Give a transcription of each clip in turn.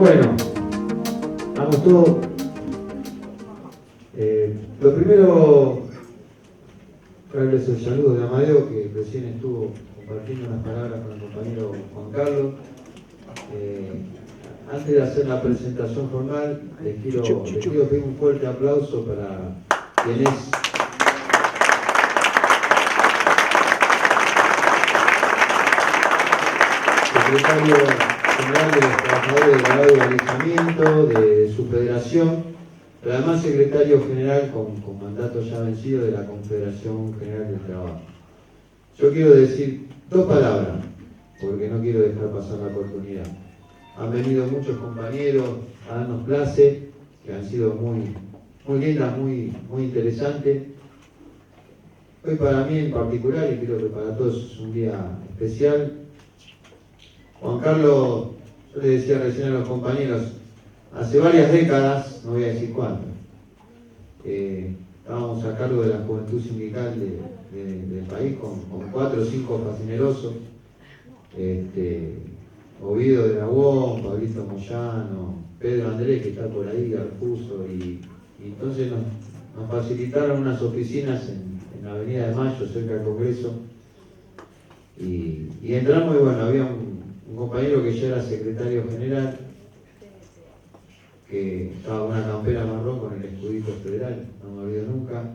Bueno, vamos todos. Lo primero, darles el saludo de Amadeo, que recién estuvo compartiendo unas palabras con el compañero Juan Carlos. Antes de hacer la presentación formal, les quiero pedir un fuerte aplauso para quien es secretario general de los trabajadores de grado de alistamiento, de su federación, pero además secretario general con mandato ya vencido de la Confederación General del Trabajo. Yo quiero decir dos palabras, porque no quiero dejar pasar la oportunidad. Han venido muchos compañeros a darnos clases, que han sido muy lindas, muy interesantes. Hoy para mí en particular, y creo que para todos es un día especial. Juan Carlos, yo le decía recién a los compañeros, hace varias décadas, no voy a decir cuántas, estábamos a cargo de la juventud sindical del país con 4 o 5 facinerosos, Ovidio de Dragón, Pablito Moyano, Pedro Andrés, que está por ahí, Garfuso, y entonces nos facilitaron unas oficinas en la Avenida de Mayo, cerca del Congreso, y entramos y bueno, había un compañero que ya era secretario general, que estaba con una campera marrón con el escudito federal, no me olvido nunca,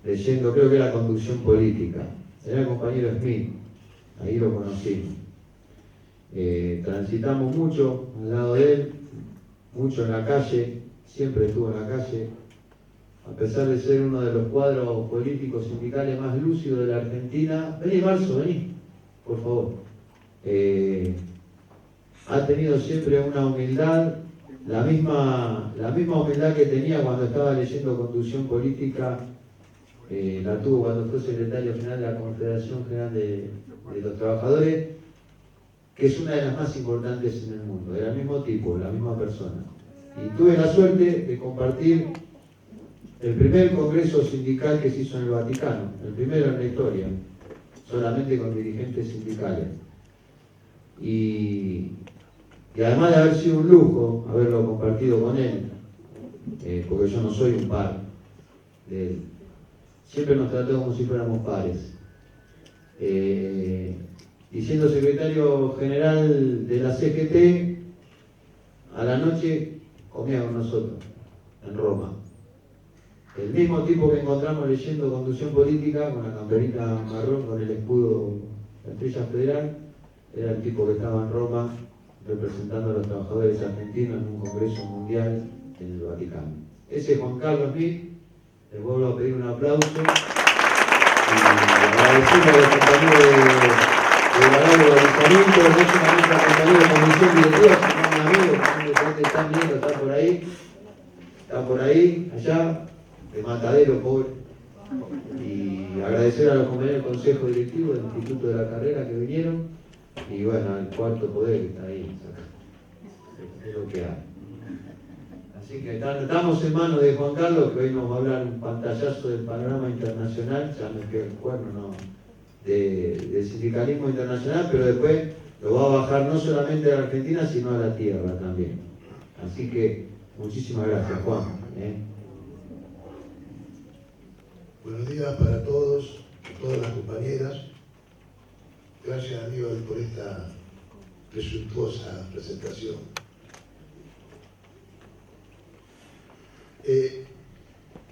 leyendo, creo que era Conducción Política. Era el compañero Smith, ahí lo conocí. Transitamos mucho al lado de él, mucho en la calle, siempre estuvo en la calle, a pesar de ser uno de los cuadros políticos sindicales más lúcidos de la Argentina. Vení, Marzo, vení, por favor. Ha tenido siempre una humildad, la misma humildad que tenía cuando estaba leyendo Conducción Política, la tuvo cuando fue secretario general de la Confederación General de los Trabajadores, que es una de las más importantes en el mundo, era el mismo tipo, la misma persona. Y tuve la suerte de compartir el primer congreso sindical que se hizo en el Vaticano, el primero en la historia, solamente con dirigentes sindicales. Y además de haber sido un lujo haberlo compartido con él, porque yo no soy un par de él, siempre nos trató como si fuéramos pares. Y siendo secretario general de la CGT, a la noche comía con nosotros, en Roma. El mismo tipo que encontramos leyendo Conducción Política, con la camperita marrón, con el escudo, la estrella federal, era el tipo que estaba en Roma representando a los trabajadores argentinos en un congreso mundial en el Vaticano. Ese es Juan Carlos Smith, les vuelvo a pedir un aplauso y agradecerle a los compañeros de grado de alistamiento, no solamente a los compañeros de comisión directiva, sino a un amigo que están viendo, está por ahí, allá, de Matadero, pobre. Y agradecer a los compañeros del Consejo Directivo del Instituto de la Carrera que vinieron, y bueno, al Cuarto Poder que está ahí, es lo que hay. Así que estamos en manos de Juan Carlos, que hoy nos va a hablar un pantallazo del panorama internacional, ya me queda el cuerno, ¿no? Del sindicalismo internacional, pero después lo va a bajar no solamente a la Argentina, sino a la tierra también. Así que muchísimas gracias, Juan. Buenos días para todos, todas las compañeras. Gracias, Aníbal, por esta presuntuosa presentación.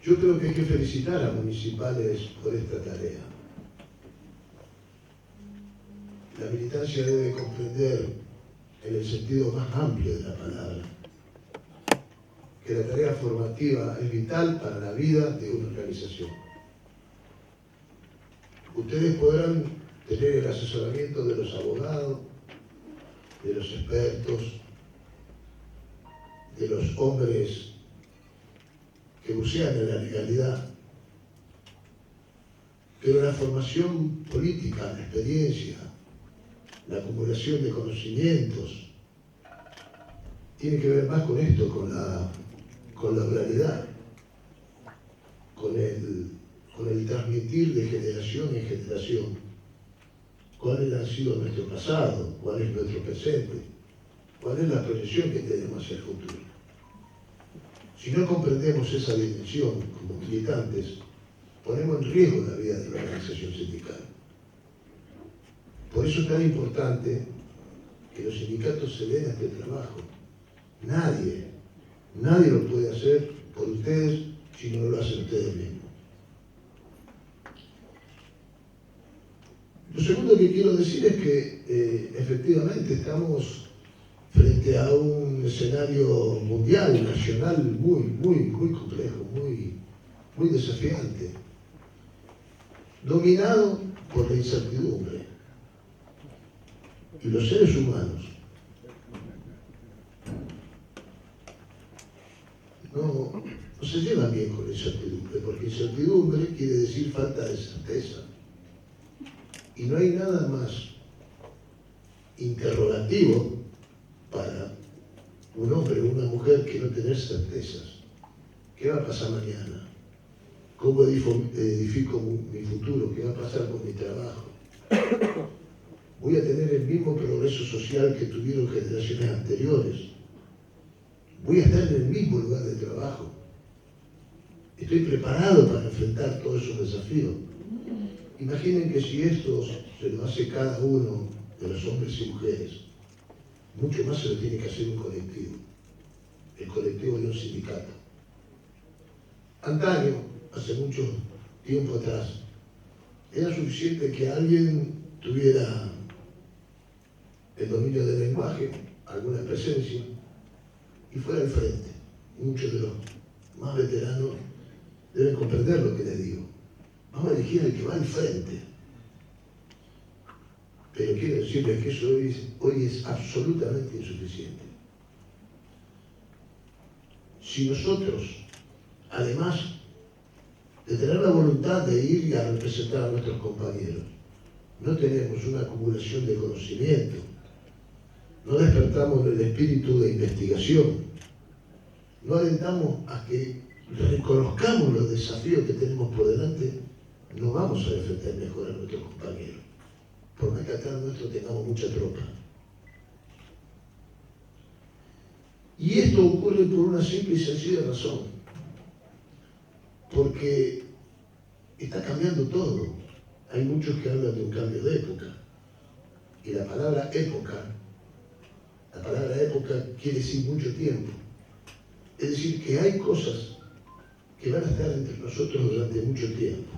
Yo creo que hay que felicitar a municipales por esta tarea. La militancia debe comprender, en el sentido más amplio de la palabra, que la tarea formativa es vital para la vida de una organización. Ustedes podrán tener el asesoramiento de los abogados, de los expertos, de los hombres que bucean en la legalidad, pero la formación política, la experiencia, la acumulación de conocimientos, tiene que ver más con esto, con la oralidad, con el transmitir de generación en generación cuál ha sido nuestro pasado, cuál es nuestro presente, cuál es la proyección que tenemos hacia el futuro. Si no comprendemos esa dimensión como militantes, ponemos en riesgo la vida de la organización sindical. Por eso es tan importante que los sindicatos se den a este trabajo. Nadie lo puede hacer por ustedes si no lo hacen ustedes mismos. Lo segundo que quiero decir es que efectivamente estamos frente a un escenario mundial, nacional, muy complejo, muy desafiante, dominado por la incertidumbre. Y los seres humanos no se llevan bien con la incertidumbre, porque incertidumbre quiere decir falta de certeza. Y no hay nada más interrogativo para un hombre o una mujer que no tener certezas. ¿Qué va a pasar mañana? ¿Cómo edifico mi futuro? ¿Qué va a pasar con mi trabajo? ¿Voy a tener el mismo progreso social que tuvieron generaciones anteriores? ¿Voy a estar en el mismo lugar de trabajo? ¿Estoy preparado para enfrentar todos esos desafíos? Imaginen que si esto se lo hace cada uno de los hombres y mujeres, mucho más se lo tiene que hacer un colectivo, el colectivo de un sindicato. Antaño, hace mucho tiempo atrás, era suficiente que alguien tuviera el dominio del lenguaje, alguna presencia, y fuera al frente. Muchos de los más veteranos deben comprender lo que les digo. Vamos a elegir al que va al frente. Pero quiero decirles que eso hoy es absolutamente insuficiente. Si nosotros, además de tener la voluntad de ir y a representar a nuestros compañeros, no tenemos una acumulación de conocimiento, no despertamos el espíritu de investigación, no alentamos a que reconozcamos los desafíos que tenemos por delante, no vamos a defender mejor a nuestros compañeros, por más que atrás nuestro tengamos mucha tropa. Y esto ocurre por una simple y sencilla razón, porque está cambiando todo. Hay muchos que hablan de un cambio de época, y la palabra época quiere decir mucho tiempo. Es decir, que hay cosas que van a estar entre nosotros durante mucho tiempo.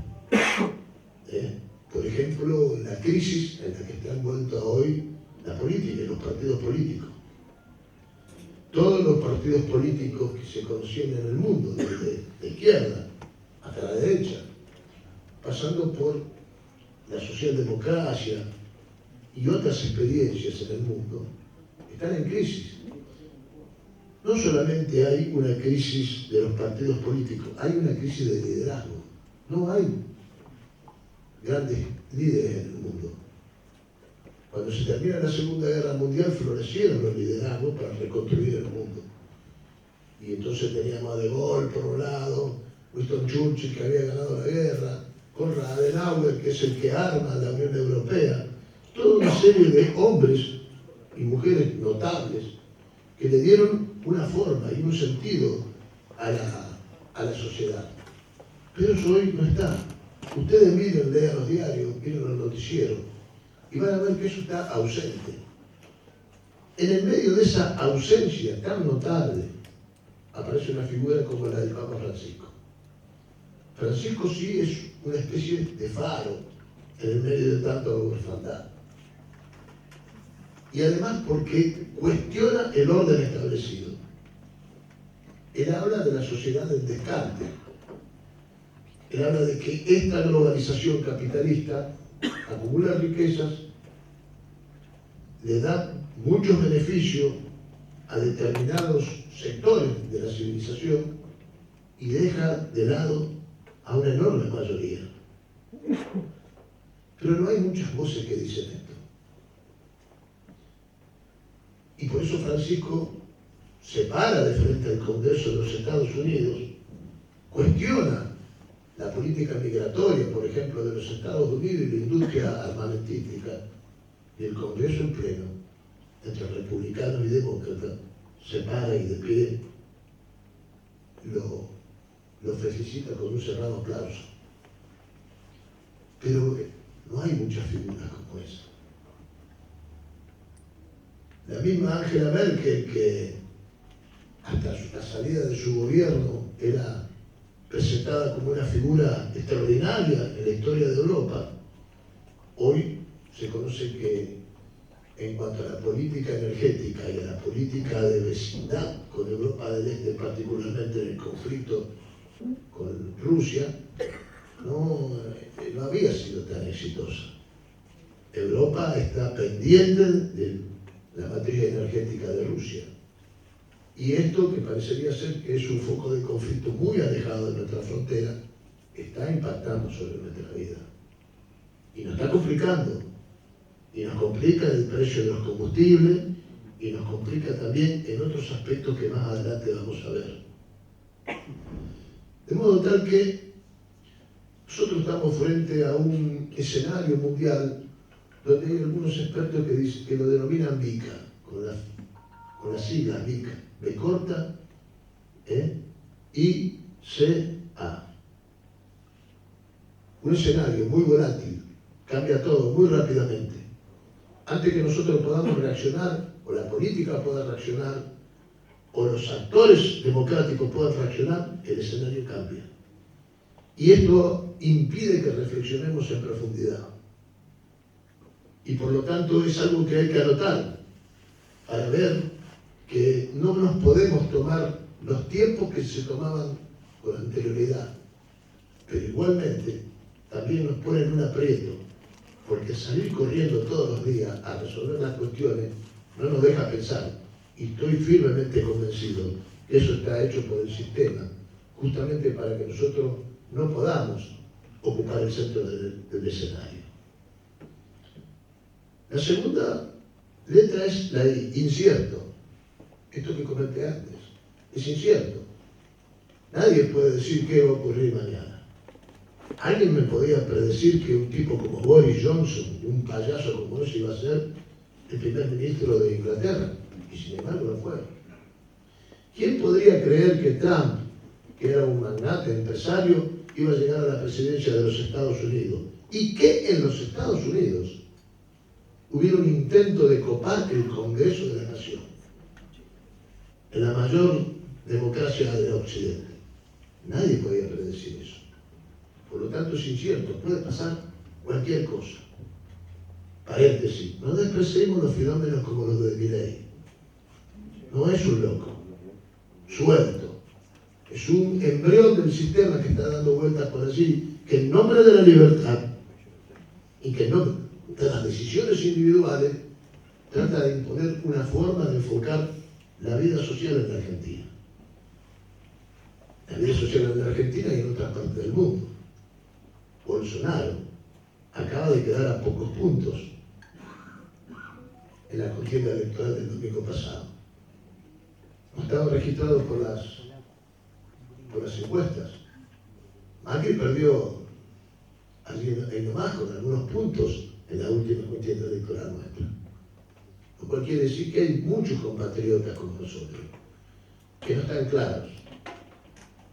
Por ejemplo, la crisis en la que está envuelta hoy la política y los partidos políticos. Todos los partidos políticos que se conocían en el mundo, desde la izquierda hasta la derecha, pasando por la socialdemocracia y otras experiencias en el mundo, están en crisis. No solamente hay una crisis de los partidos políticos, hay una crisis de liderazgo. No hay grandes líderes en el mundo. Cuando se termina la Segunda Guerra Mundial, florecieron los liderazgos para reconstruir el mundo. Y entonces teníamos a De Gaulle por un lado, Winston Churchill, que había ganado la guerra, Konrad Adenauer, que es el que arma la Unión Europea, toda una serie de hombres y mujeres notables que le dieron una forma y un sentido a la sociedad. Pero eso hoy no está. Ustedes miren, lean los diarios, miren los noticieros, y van a ver que eso está ausente. En el medio de esa ausencia tan notable, aparece una figura como la del Papa Francisco. Francisco sí es una especie de faro en el medio de tanta orfandad. Y además porque cuestiona el orden establecido. Él habla de la sociedad del descarte. Él habla de que esta globalización capitalista acumula riquezas, le da muchos beneficios a determinados sectores de la civilización y deja de lado a una enorme mayoría. Pero no hay muchas voces que dicen esto. Y por eso Francisco se para de frente al Congreso de los Estados Unidos, cuestiona la política migratoria, por ejemplo, de los Estados Unidos y la industria armamentística, y el Congreso en pleno entre republicanos y demócratas, se para y de pie lo felicita con un cerrado aplauso. Pero no hay muchas figuras como esa. La misma Angela Merkel, que hasta la salida de su gobierno era presentada como una figura extraordinaria en la historia de Europa, hoy se conoce que en cuanto a la política energética y a la política de vecindad con Europa del Este, particularmente en el conflicto con Rusia, no había sido tan exitosa. Europa está pendiente de la materia energética de Rusia. Y esto, que parecería ser que es un foco de conflicto muy alejado de nuestra frontera, está impactando sobre nuestra vida. Y nos está complicando. Y nos complica el precio de los combustibles y nos complica también en otros aspectos que más adelante vamos a ver. De modo tal que nosotros estamos frente a un escenario mundial donde hay algunos expertos que lo denominan VICA, con las siglas VICA, B corta, I-C-A. Un escenario muy volátil, cambia todo muy rápidamente. Antes que nosotros podamos reaccionar, o la política pueda reaccionar, o los actores democráticos puedan reaccionar, el escenario cambia. Y esto impide que reflexionemos en profundidad. Y por lo tanto es algo que hay que anotar para ver que no nos podemos tomar los tiempos que se tomaban con anterioridad. Pero igualmente también nos ponen un aprieto, porque salir corriendo todos los días a resolver las cuestiones no nos deja pensar. Y estoy firmemente convencido que eso está hecho por el sistema, justamente para que nosotros no podamos ocupar el centro del escenario. La segunda letra es la I, incierto. Esto que comenté antes, es incierto. Nadie puede decir qué va a ocurrir mañana. ¿Alguien me podía predecir que un tipo como Boris Johnson, un payaso como ese, iba a ser el primer ministro de Inglaterra? Y sin embargo lo fue. ¿Quién podría creer que Trump, que era un magnate empresario, iba a llegar a la presidencia de los Estados Unidos? Y que en los Estados Unidos hubiera un intento de copar el Congreso de la Nación, en la mayor democracia del Occidente. Nadie podía predecir eso. Por lo tanto es incierto, puede pasar cualquier cosa. Paréntesis, no despreciemos los fenómenos como los de Milei. No es un loco, suelto. Es un embrión del sistema que está dando vueltas por allí, que en nombre de la libertad y que en nombre de las decisiones individuales trata de imponer una forma de enfocar la vida social en la Argentina. La vida social en la Argentina y en otras partes del mundo. Bolsonaro acaba de quedar a pocos puntos en la contienda electoral del domingo pasado. No estaba registrado por las encuestas. Macri perdió allí en nomás con algunos puntos en la última contienda electoral nuestra. Lo cual quiere decir que hay muchos compatriotas como nosotros que no están claros.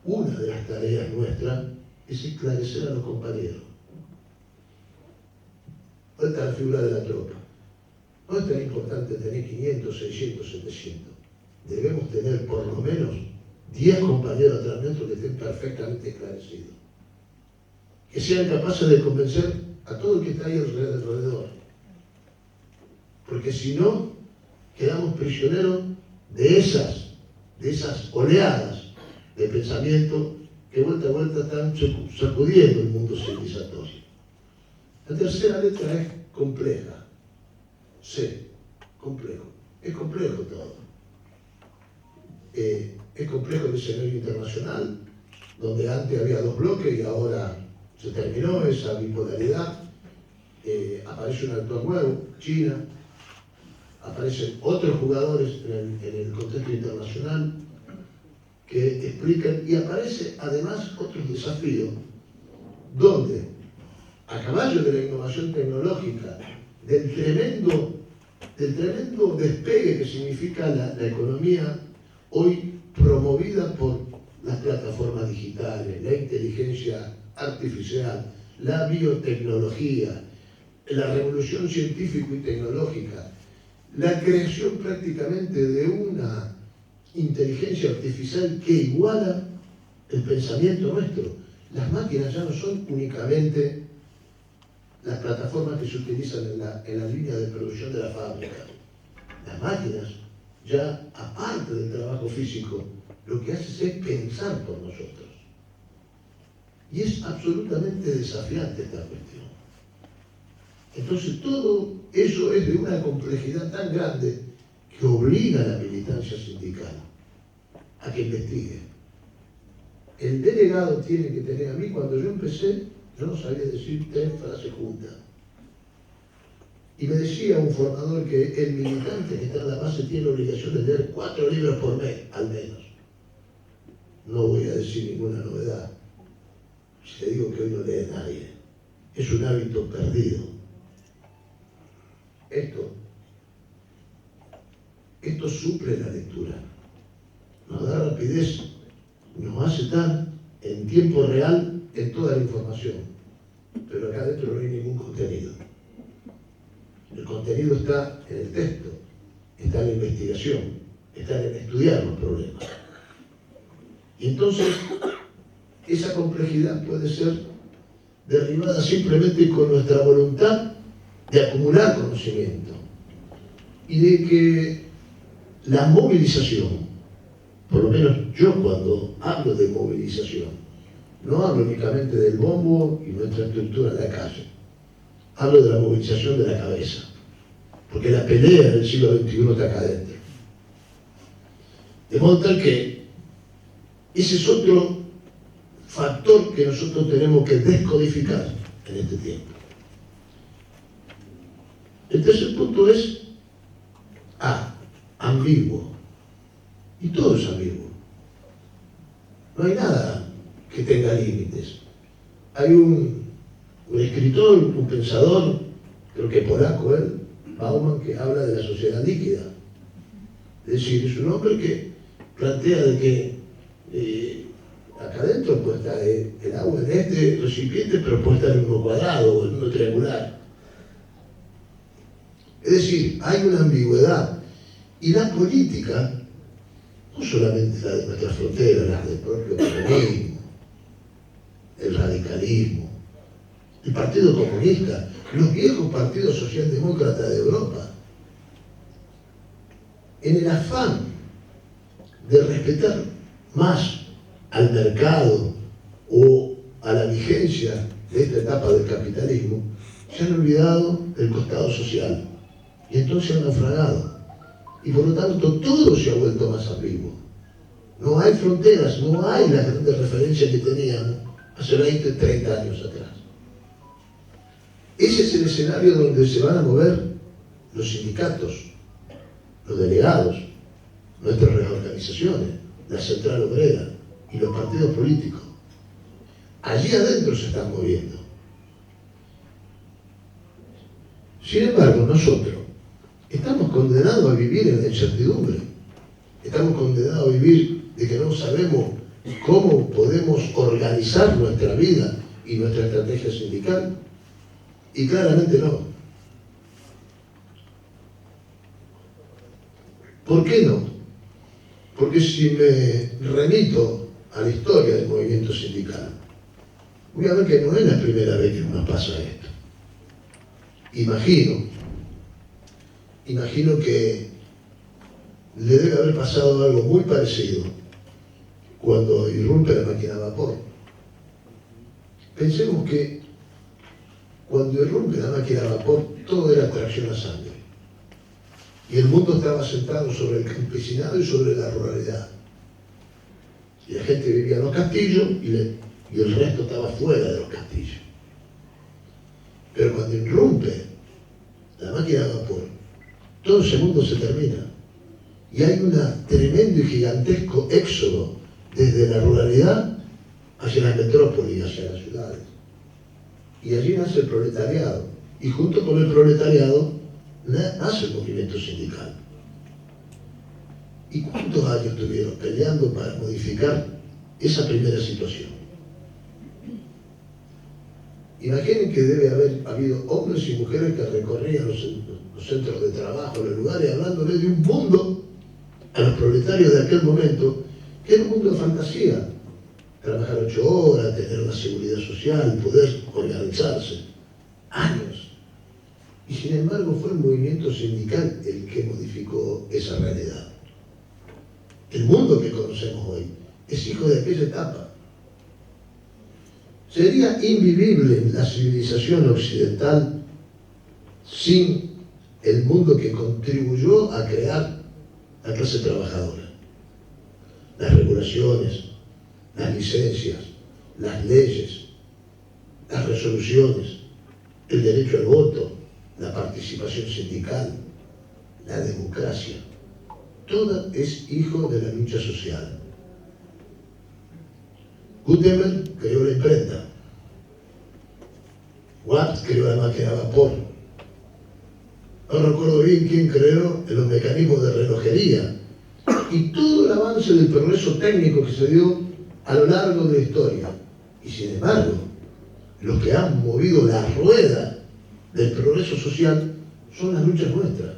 Una de las tareas nuestras es esclarecer a los compañeros. ¿Dónde está la figura de la tropa? No es tan importante tener 500, 600, 700. Debemos tener por lo menos 10 compañeros atrás nuestro que estén perfectamente esclarecidos. Que sean capaces de convencer a todo el que está ahí alrededor. Porque si no, quedamos prisioneros de esas oleadas de pensamiento que vuelta a vuelta están sacudiendo el mundo civilizatorio. La tercera letra es compleja. C, complejo. Es complejo todo. Es complejo el escenario internacional, donde antes había dos bloques y ahora se terminó esa bipolaridad. Aparece un actor nuevo, China. Aparecen otros jugadores en el contexto internacional que explican, y aparece además otros desafíos, donde a caballo de la innovación tecnológica, del tremendo del tremendo despegue que significa la economía hoy promovida por las plataformas digitales, la inteligencia artificial, la biotecnología, la revolución científica y tecnológica, la creación prácticamente de una inteligencia artificial que iguala el pensamiento nuestro. Las máquinas ya no son únicamente las plataformas que se utilizan en la línea de producción de la fábrica. Las máquinas, ya aparte del trabajo físico, lo que hacen es pensar por nosotros. Y es absolutamente desafiante esta cuestión. Entonces todo eso es de una complejidad tan grande que obliga a la militancia sindical a que investigue. El delegado tiene que tener, a mí cuando yo empecé, yo no sabía decir 3 frases juntas. Y me decía un formador que el militante que está en la base tiene la obligación de leer 4 libros por mes, al menos. No voy a decir ninguna novedad. Si le digo que hoy no lee nadie, es un hábito perdido. Esto suple la lectura, nos da rapidez, nos hace estar en tiempo real en toda la información, pero acá adentro no hay ningún contenido. El contenido está en el texto, está en la investigación, está en estudiar los problemas. Y entonces, esa complejidad puede ser derribada simplemente con nuestra voluntad de acumular conocimiento y de que la movilización, por lo menos yo cuando hablo de movilización, no hablo únicamente del bombo y nuestra estructura en la calle, hablo de la movilización de la cabeza, porque la pelea del siglo XXI está acá adentro. De modo tal que ese es otro factor que nosotros tenemos que descodificar en este tiempo. El tercer punto es ambiguo. Y todo es ambiguo. No hay nada que tenga límites. Hay un escritor, un pensador, creo que polaco él, Bauman, que habla de la sociedad líquida. Es decir, es un hombre que plantea de que acá adentro puede estar el agua en este recipiente, pero puede estar en uno cuadrado o en uno triangular. Es decir, hay una ambigüedad. Y la política, no solamente la de nuestras fronteras, la del propio comunismo, el radicalismo, el Partido Comunista, los viejos partidos socialdemócratas de Europa, en el afán de respetar más al mercado o a la vigencia de esta etapa del capitalismo, se han olvidado del costado social y entonces han naufragado. Y por lo tanto todo se ha vuelto más ambiguo. No hay fronteras, no hay las grandes referencias que teníamos hace 20, 30 años atrás. Ese es el escenario donde se van a mover los sindicatos, los delegados, nuestras reorganizaciones, la central obrera y los partidos políticos. Allí adentro se están moviendo. Sin embargo, nosotros estamos condenados a vivir en la incertidumbre. Estamos condenados a vivir de que no sabemos cómo podemos organizar nuestra vida y nuestra estrategia sindical. Y claramente no. ¿Por qué no? Porque si me remito a la historia del movimiento sindical, voy a ver que no es la primera vez que nos pasa esto. Imagino que le debe haber pasado algo muy parecido cuando irrumpe la máquina a vapor. Pensemos que cuando irrumpe la máquina a vapor, todo era tracción a sangre. Y el mundo estaba sentado sobre el campesinado y sobre la ruralidad. Y la gente vivía en los castillos y el resto estaba fuera de los castillos. Pero cuando irrumpe la máquina a vapor, todo ese mundo se termina. Y hay un tremendo y gigantesco éxodo desde la ruralidad hacia las metrópolis, hacia las ciudades. Y allí nace el proletariado. Y junto con el proletariado nace el movimiento sindical. ¿Y cuántos años estuvieron peleando para modificar esa primera situación? Imaginen que debe haber habido hombres y mujeres que recorrían los centros de trabajo, los lugares, hablándole de un mundo a los proletarios de aquel momento, que era un mundo de fantasía. Trabajar 8 horas, tener una seguridad social, poder organizarse. Años. Y sin embargo fue el movimiento sindical el que modificó esa realidad. El mundo que conocemos hoy es hijo de aquella etapa. Sería invivible la civilización occidental sin el mundo que contribuyó a crear la clase trabajadora. Las regulaciones, las licencias, las leyes, las resoluciones, el derecho al voto, la participación sindical, la democracia. Todo es hijo de la lucha social. Gutenberg creó la imprenta. Watt creó la máquina a vapor. No recuerdo bien quién creó los mecanismos de relojería. Y todo el avance del progreso técnico que se dio a lo largo de la historia. Y sin embargo, los que han movido la rueda del progreso social son las luchas nuestras.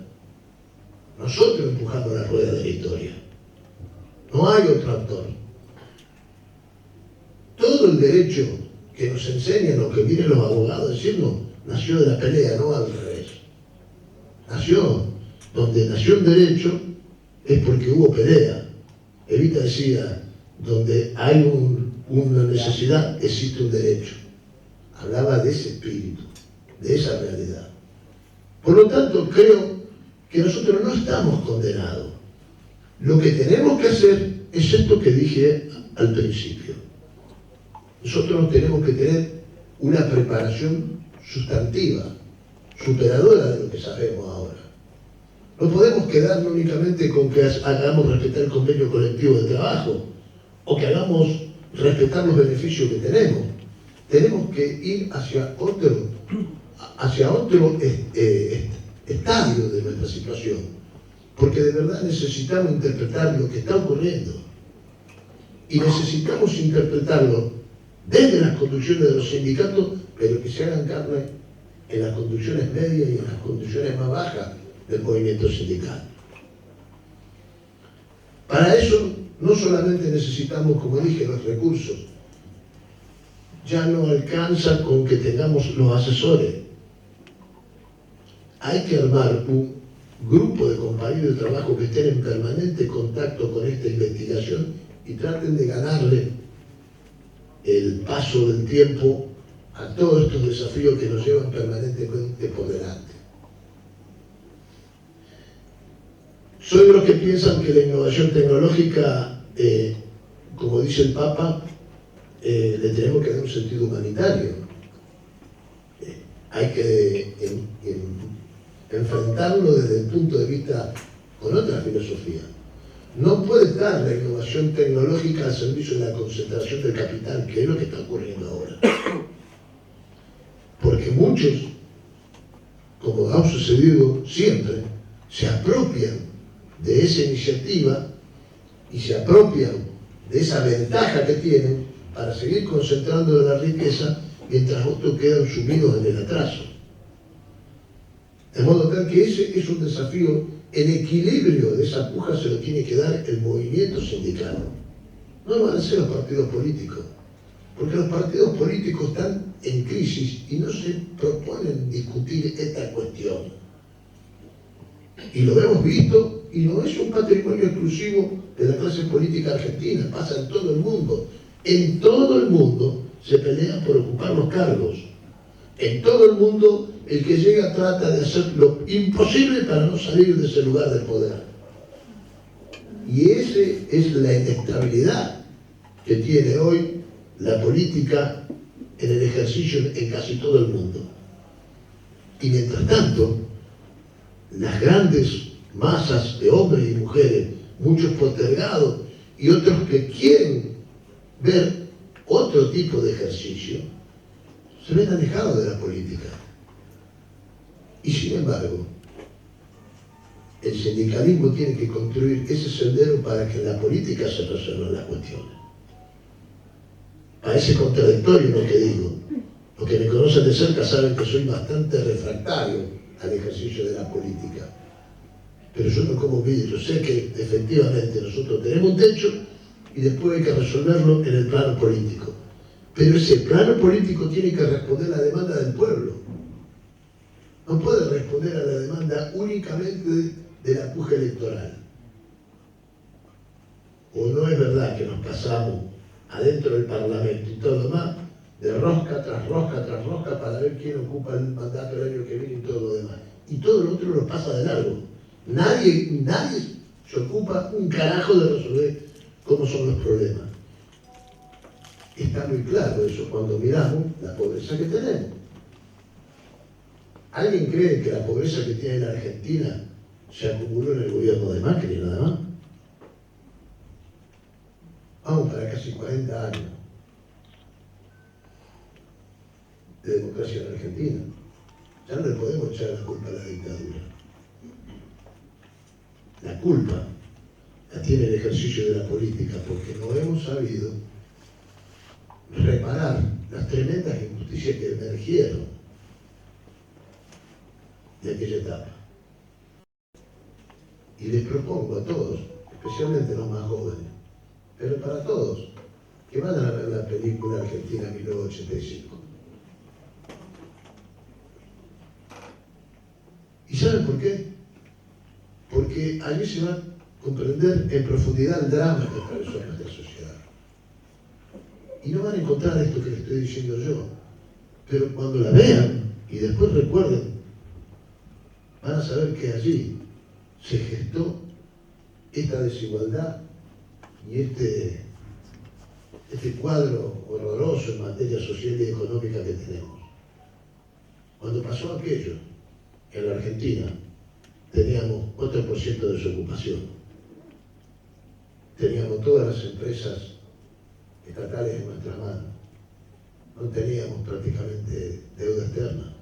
Nosotros empujamos la rueda de la historia. No hay otro actor. Todo el derecho que nos enseñan o que vienen los abogados a decirnos nació de la pelea, no al revés. Nació donde nació un derecho es porque hubo pelea. Evita decía, donde hay una necesidad existe un derecho. Hablaba de ese espíritu, de esa realidad. Por lo tanto, creo que nosotros no estamos condenados. Lo que tenemos que hacer es esto que dije al principio. Nosotros tenemos que tener una preparación sustantiva, superadora de lo que sabemos ahora. No podemos quedarnos únicamente con que hagamos respetar el convenio colectivo de trabajo o que hagamos respetar los beneficios que tenemos. Tenemos que ir hacia otro estadio de nuestra situación, porque de verdad necesitamos interpretar lo que está ocurriendo y necesitamos interpretarlo desde las conducciones de los sindicatos, pero que se hagan carne en las conducciones medias y en las conducciones más bajas del movimiento sindical. Para eso no solamente necesitamos, como dije, los recursos. Ya no alcanza con que tengamos los asesores. Hay que armar un grupo de compañeros de trabajo que estén en permanente contacto con esta investigación y traten de ganarle el paso del tiempo a todos estos desafíos que nos llevan permanentemente por delante. Soy de los que piensan que la innovación tecnológica, como dice el Papa, le tenemos que dar un sentido humanitario. Hay que enfrentarlo desde el punto de vista con otra filosofía. No puede estar la innovación tecnológica al servicio de la concentración del capital, que es lo que está ocurriendo ahora. Porque muchos, como ha sucedido siempre, se apropian de esa iniciativa y se apropian de esa ventaja que tienen para seguir concentrando la riqueza mientras otros quedan sumidos en el atraso. De modo tal que ese es un desafío. El equilibrio de esa puja se lo tiene que dar el movimiento sindical. No van a ser los partidos políticos, porque los partidos políticos están en crisis y no se proponen discutir esta cuestión. Y lo hemos visto, y no es un patrimonio exclusivo de la clase política argentina, pasa en todo el mundo. En todo el mundo se pelea por ocupar los cargos. En todo el mundo el que llega trata de hacer lo imposible para no salir de ese lugar del poder. Y esa es la inestabilidad que tiene hoy la política en el ejercicio en casi todo el mundo. Y mientras tanto, las grandes masas de hombres y mujeres, muchos postergados y otros que quieren ver otro tipo de ejercicio, se ven alejados de la política. Y sin embargo, el sindicalismo tiene que construir ese sendero para que en la política se resuelvan las cuestiones. Parece contradictorio lo que digo. Los que me conocen de cerca saben que soy bastante refractario al ejercicio de la política. Pero yo no como vidrio, sé que efectivamente nosotros tenemos un techo y después hay que resolverlo en el plano político. Pero ese plano político tiene que responder a la demanda del pueblo. No puede responder a la demanda únicamente de la puja electoral. O no es verdad que nos pasamos adentro del Parlamento y todo lo demás, de rosca tras rosca tras rosca para ver quién ocupa el mandato el año que viene y todo lo demás. Y todo lo otro lo pasa de largo. Nadie se ocupa un carajo de resolver cómo son los problemas. Está muy claro eso cuando miramos la pobreza que tenemos. ¿Alguien cree que la pobreza que tiene la Argentina se acumuló en el gobierno de Macri nada más? Vamos para casi 40 años de democracia en Argentina. Ya no le podemos echar la culpa a la dictadura. La culpa la tiene el ejercicio de la política porque no hemos sabido reparar las tremendas injusticias que emergieron de aquella etapa. Y les propongo a todos, especialmente los más jóvenes, pero para todos, que vayan a ver la película Argentina 1985. ¿Y saben por qué? Porque allí se va a comprender en profundidad el drama que atravesó nuestra sociedad. Y no van a encontrar esto que les estoy diciendo yo, pero cuando la vean y después recuerden, van a saber que allí se gestó esta desigualdad y este cuadro horroroso en materia social y económica que tenemos. Cuando pasó aquello, en la Argentina teníamos 4% de desocupación, teníamos todas las empresas estatales en nuestras manos, no teníamos prácticamente deuda externa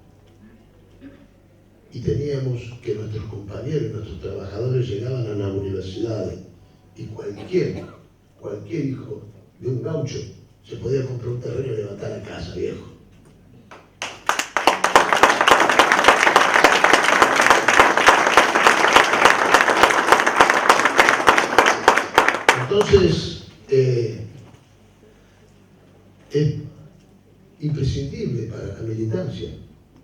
y teníamos que nuestros compañeros y nuestros trabajadores llegaban a las universidades y cualquier hijo de un gaucho se podía comprar un terreno y levantar la casa, viejo. Entonces, es imprescindible para la militancia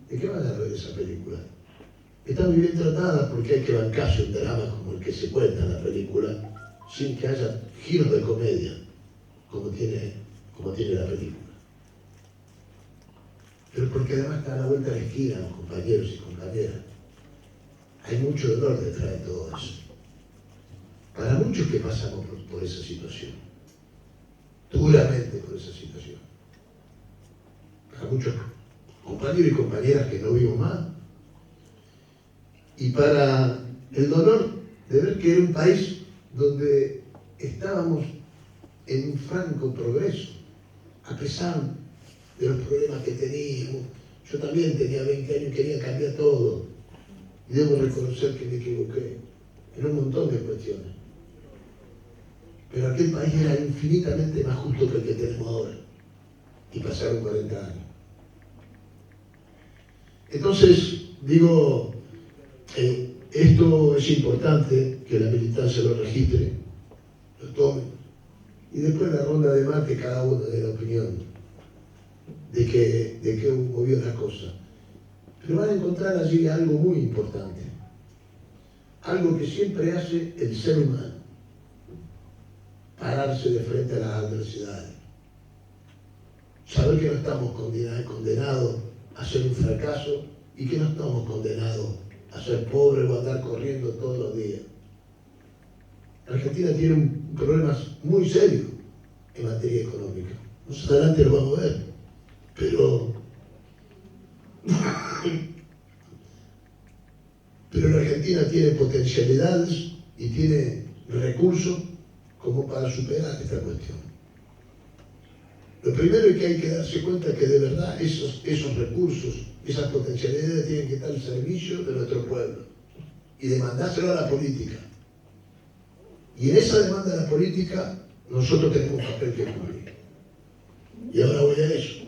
de que vayan a ver esa película. Está muy bien tratada porque hay que bancarse un drama como el que se cuenta en la película sin que haya giros de comedia como tiene la película. Pero porque además está a la vuelta de la esquina, los compañeros y compañeras. Hay mucho dolor detrás de todo eso. Para muchos que pasamos por esa situación, duramente por esa situación. Para muchos compañeros y compañeras que no vivo más. Y para el dolor de ver que era un país donde estábamos en un franco progreso, a pesar de los problemas que teníamos. Yo también tenía 20 años y quería cambiar todo. Y debo reconocer que me equivoqué en un montón de cuestiones. Pero aquel país era infinitamente más justo que el que tenemos ahora. Y pasaron 40 años. Entonces, digo, esto es importante que la militancia lo registre, lo tome. Y después en la ronda de mate cada uno dé la opinión de que movió la cosa. Pero van a encontrar allí algo muy importante. Algo que siempre hace el ser humano. Pararse de frente a las adversidades. Saber que no estamos condenados a ser un fracaso y que no estamos condenados a ser pobres o a andar corriendo todos los días. Argentina tiene un problema muy serio en materia económica. Más adelante lo vamos a ver. Pero la Argentina tiene potencialidades y tiene recursos como para superar esta cuestión. Lo primero es que hay que darse cuenta que de verdad esos recursos, esas potencialidades tienen que estar al servicio de nuestro pueblo y demandárselo a la política. Y en esa demanda a la política nosotros tenemos un papel que cumplir. Y ahora voy a eso.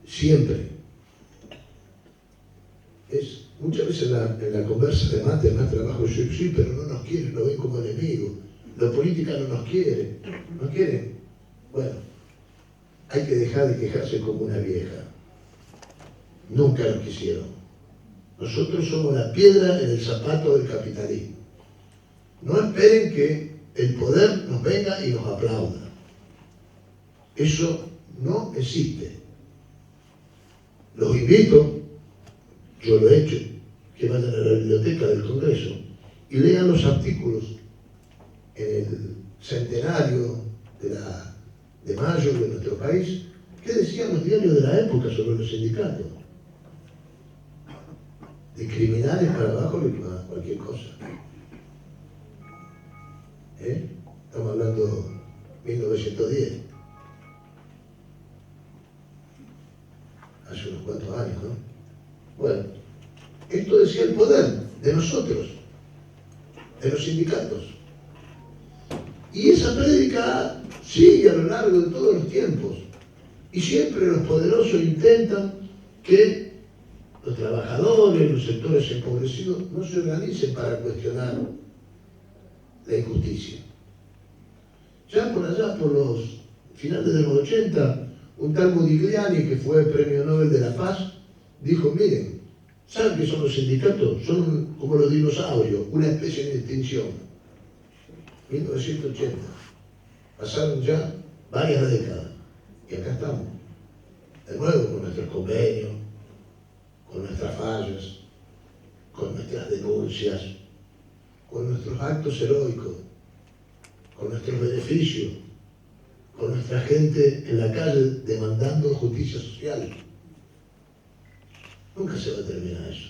Siempre. Muchas veces en la conversa de mate, más trabajo yo, sí, pero no nos quieren, nos ven como enemigos. La política no nos quiere. ¿No quieren? Bueno, hay que dejar de quejarse como una vieja. Nunca nos quisieron. Nosotros somos la piedra en el zapato del capitalismo. No esperen que el poder nos venga y nos aplauda. Eso no existe. Los invito, yo lo he hecho, que vayan a la biblioteca del Congreso y lean los artículos en el centenario de mayo de nuestro país, que decían los diarios de la época sobre los sindicatos. De criminales para abajo, cualquier cosa. Estamos hablando de 1910. Hace unos cuantos años, ¿no? Bueno, esto decía el poder de nosotros, de los sindicatos. Y esa prédica sigue a lo largo de todos los tiempos. Y siempre los poderosos intentan que los trabajadores, los sectores empobrecidos, no se organicen para cuestionar la injusticia. Ya por allá, por los finales de los 80, un tal Modigliani, que fue Premio Nobel de la Paz, dijo, miren, ¿saben qué son los sindicatos? Son como los dinosaurios, una especie en extinción. 1980. Pasaron ya varias décadas. Y acá estamos. De nuevo con nuestros convenios, con nuestras fallas, con nuestras denuncias, con nuestros actos heroicos, con nuestros beneficios, con nuestra gente en la calle demandando justicia social. Nunca se va a terminar eso.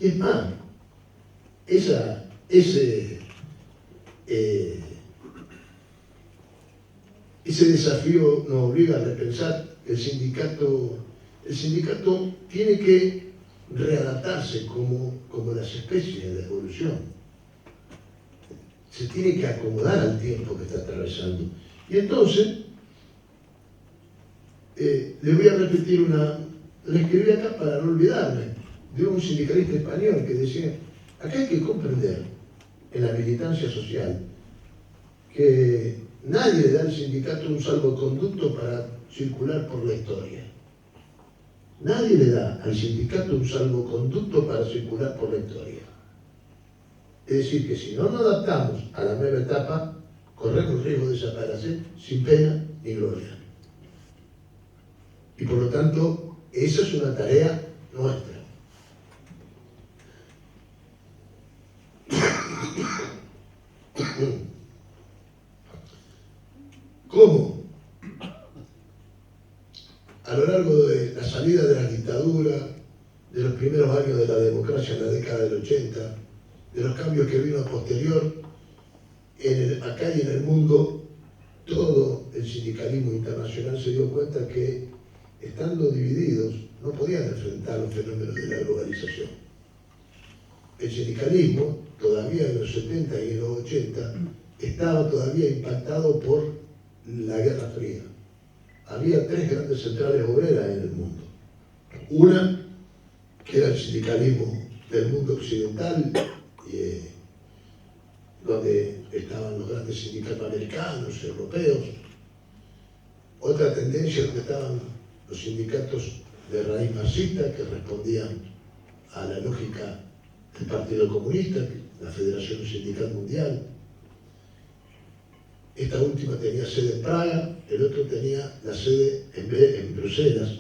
Y es más, ese desafío nos obliga a repensar que el sindicato tiene que readaptarse como las especies de la evolución. Se tiene que acomodar al tiempo que está atravesando. Y entonces, les voy a repetir la escribí acá para no olvidarme, de un sindicalista español que decía, acá hay que comprender en la militancia social que nadie le da al sindicato un salvoconducto para circular por la historia. Nadie le da al sindicato un salvoconducto para circular por la historia. Es decir, que si no nos adaptamos a la nueva etapa, corremos riesgo de desaparecer sin pena ni gloria. Y por lo tanto, esa es una tarea nuestra. ¿Cómo? A lo largo de la salida de la dictadura, de los primeros años de la democracia en la década del 80, de los cambios que vino a posterior, acá y en el mundo, todo el sindicalismo internacional se dio cuenta que, estando divididos, no podían enfrentar los fenómenos de la globalización. El sindicalismo, todavía en los 70 y en los 80, estaba todavía impactado por la Guerra Fría. Había tres grandes centrales obreras en el mundo. Una, que era el sindicalismo del mundo occidental, donde estaban los grandes sindicatos americanos, europeos. Otra tendencia donde estaban los sindicatos de raíz marxista, que respondían a la lógica del Partido Comunista, la Federación Sindical Mundial. Esta última tenía sede en Praga, el otro tenía la sede en Bruselas.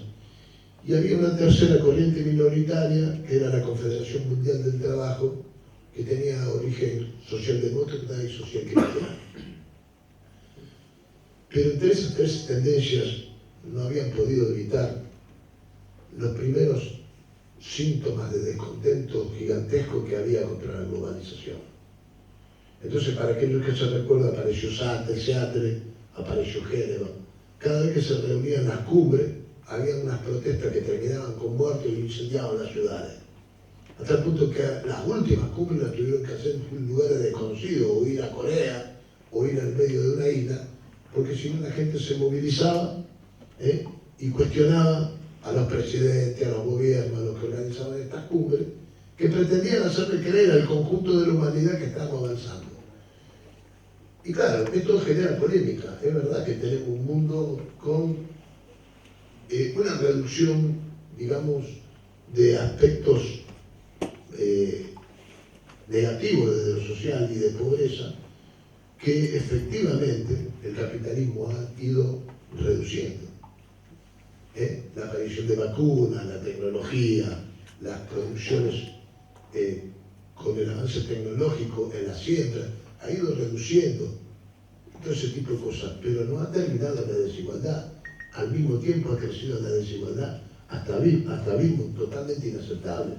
Y había una tercera corriente minoritaria, que era la Confederación Mundial del Trabajo, que tenía origen socialdemócrata y socialcristiano. Pero entre esas tres tendencias no habían podido evitar los primeros síntomas de descontento gigantesco que había contra la globalización. Entonces, para aquellos que se recuerdan, apareció Seattle, apareció Génova. Cada vez que se reunían las cumbres, había unas protestas que terminaban con muertos y incendiaban las ciudades. Hasta el punto que las últimas cumbres las tuvieron que hacer en lugares desconocidos, o ir a Corea, o ir al medio de una isla, porque si no la gente se movilizaba y cuestionaba a los presidentes, a los gobiernos, a los que organizaban estas cumbres, que pretendían hacerle creer al conjunto de la humanidad que estamos avanzando. Y claro, esto genera polémica. Es verdad que tenemos un mundo con una reducción, digamos, de aspectos negativos desde lo social y de pobreza, que efectivamente el capitalismo ha ido reduciendo. La aparición de vacunas, la tecnología, las producciones con el avance tecnológico en la siembra, ha ido reduciendo todo ese tipo de cosas, pero no ha terminado la desigualdad. Al mismo tiempo ha crecido la desigualdad hasta abismos totalmente inaceptables.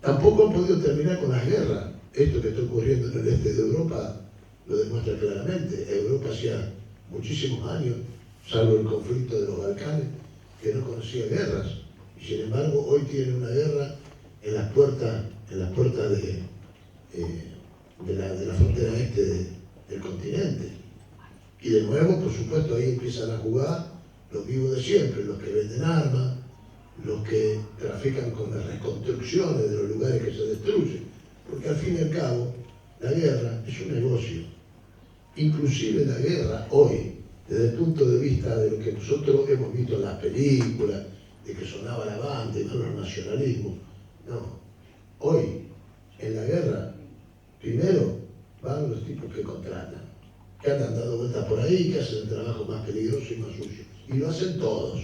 Tampoco han podido terminar con las guerras. Esto que está ocurriendo en el este de Europa lo demuestra claramente. Europa hacía muchísimos años, salvo el conflicto de los Balcanes, que no conocía guerras. Y sin embargo, hoy tiene una guerra en las puertas de la frontera este del continente. Y de nuevo, por supuesto, ahí empiezan a jugar los vivos de siempre, los que venden armas, los que trafican con las reconstrucciones de los lugares que se destruyen. Porque al fin y al cabo, la guerra es un negocio. Inclusive la guerra hoy, desde el punto de vista de lo que nosotros hemos visto en las películas, de que sonaba la banda y no los nacionalismos, no. Hoy, en la guerra, primero van los tipos que contratan, que andan dando vueltas por ahí, que hacen el trabajo más peligroso y más sucio. Y lo hacen todos,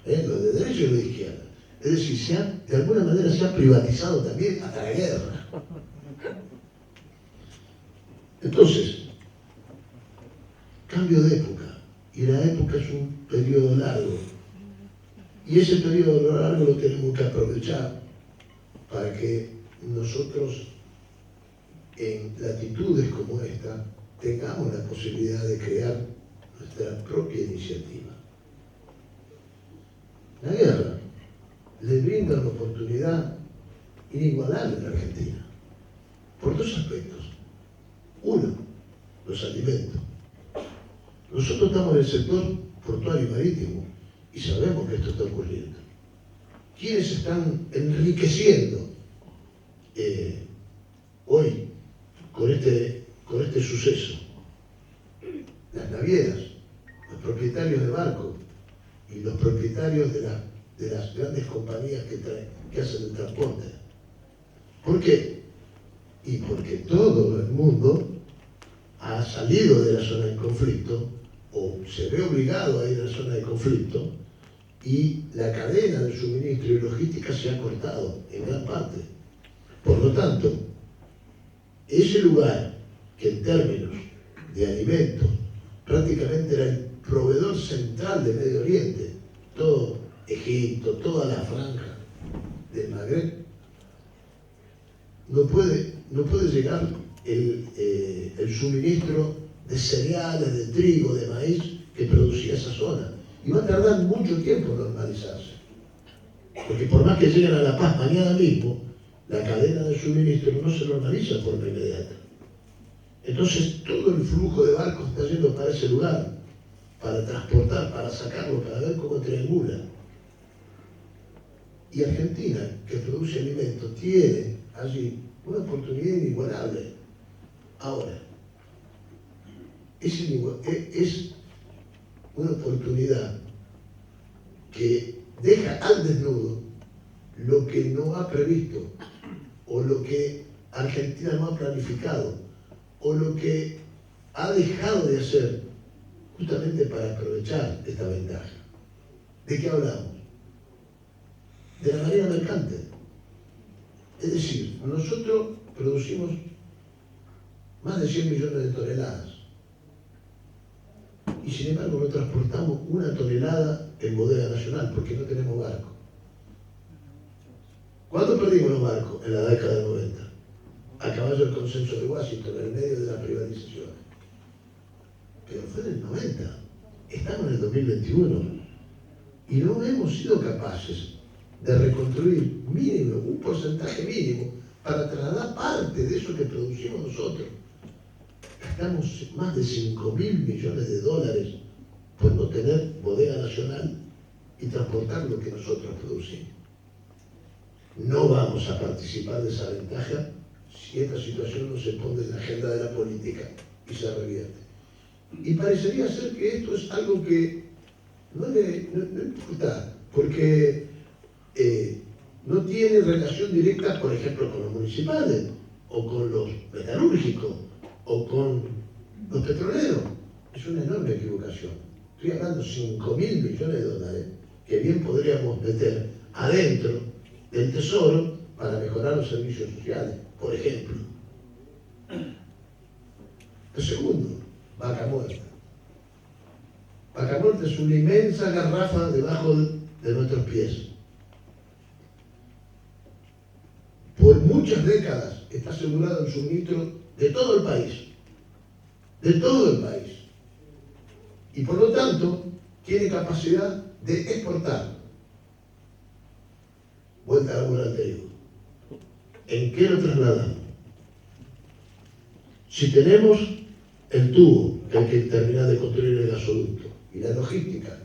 los de derecha y los de izquierda. Es decir, de alguna manera se ha privatizado también hasta la guerra. Entonces, cambio de época. Y la época es un periodo largo. Y ese periodo largo lo tenemos que aprovechar para que nosotros, en latitudes como esta, tengamos la posibilidad de crear nuestra propia iniciativa. La guerra le brinda una oportunidad inigualable a la Argentina, por dos aspectos. Uno, los alimentos. Nosotros estamos en el sector portuario y marítimo y sabemos que esto está ocurriendo. ¿Quiénes están enriqueciendo hoy con este suceso? Las navieras, los propietarios de barcos y los propietarios de las grandes compañías que hacen el transporte. ¿Por qué? Y porque todo el mundo ha salido de la zona de conflicto o se ve obligado a ir a la zona de conflicto y la cadena de suministro y logística se ha cortado en gran parte. Por lo tanto, ese lugar que en términos de alimentos prácticamente era el proveedor central de Medio Oriente, todo Egipto, toda la franja del Magreb, no puede llegar el suministro de cereales, de trigo, de maíz que producía esa zona. Y va a tardar mucho tiempo en normalizarse. Porque por más que lleguen a La Paz mañana mismo, la cadena de suministro no se normaliza de forma inmediata. Entonces todo el flujo de barcos está yendo para ese lugar, para transportar, para sacarlo, para ver cómo triangula. Y Argentina, que produce alimentos, tiene allí una oportunidad inigualable. Ahora, es una oportunidad que deja al desnudo lo que no ha previsto, o lo que Argentina no ha planificado, o lo que ha dejado de hacer justamente para aprovechar esta ventaja. ¿De qué hablamos? De la marina mercante. Es decir, nosotros producimos más de 100 millones de toneladas y sin embargo no transportamos una tonelada en bodega nacional porque no tenemos barco. ¿Cuándo perdimos los barcos? En la década del 90, a caballo del consenso de Washington, en el medio de la privatización. Pero fue en el 90, estamos en el 2021 y no hemos sido capaces de reconstruir mínimo, un porcentaje mínimo, para trasladar parte de eso que producimos nosotros. Gastamos más de 5.000 millones de dólares por no tener bodega nacional y transportar lo que nosotros producimos. No vamos a participar de esa ventaja si esta situación no se pone en la agenda de la política y se revierte. Y parecería ser que esto es algo que no importa, porque no tiene relación directa, por ejemplo, con los municipales, o con los metalúrgicos, o con los petroleros. Es una enorme equivocación. Estoy hablando de 5.000 millones de dólares que bien podríamos meter adentro del Tesoro para mejorar los servicios sociales, por ejemplo. Lo segundo, Vaca Muerta. Vaca Muerta es una inmensa garrafa debajo de nuestros pies. Por muchas décadas está asegurado el suministro de todo el país. De todo el país. Y por lo tanto, tiene capacidad de exportar. Vuelta a la bola anterior. ¿En qué lo trasladamos? Si tenemos el tubo que hay que terminar de construir el gasoducto y la logística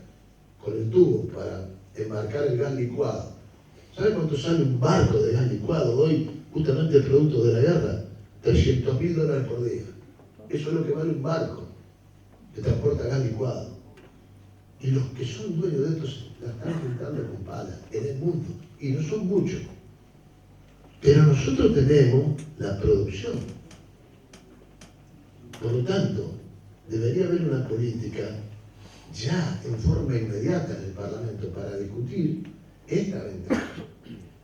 con el tubo para embarcar el gas licuado, ¿sabe cuánto sale un barco de gas licuado hoy, justamente el producto de la guerra? $300.000 por día. Eso es lo que vale un barco que transporta gas licuado. Y los que son dueños de esto la están juntando con palas en el mundo. Y no son muchos. Pero nosotros tenemos la producción. Por lo tanto, debería haber una política ya en forma inmediata en el Parlamento para discutir esta ventana,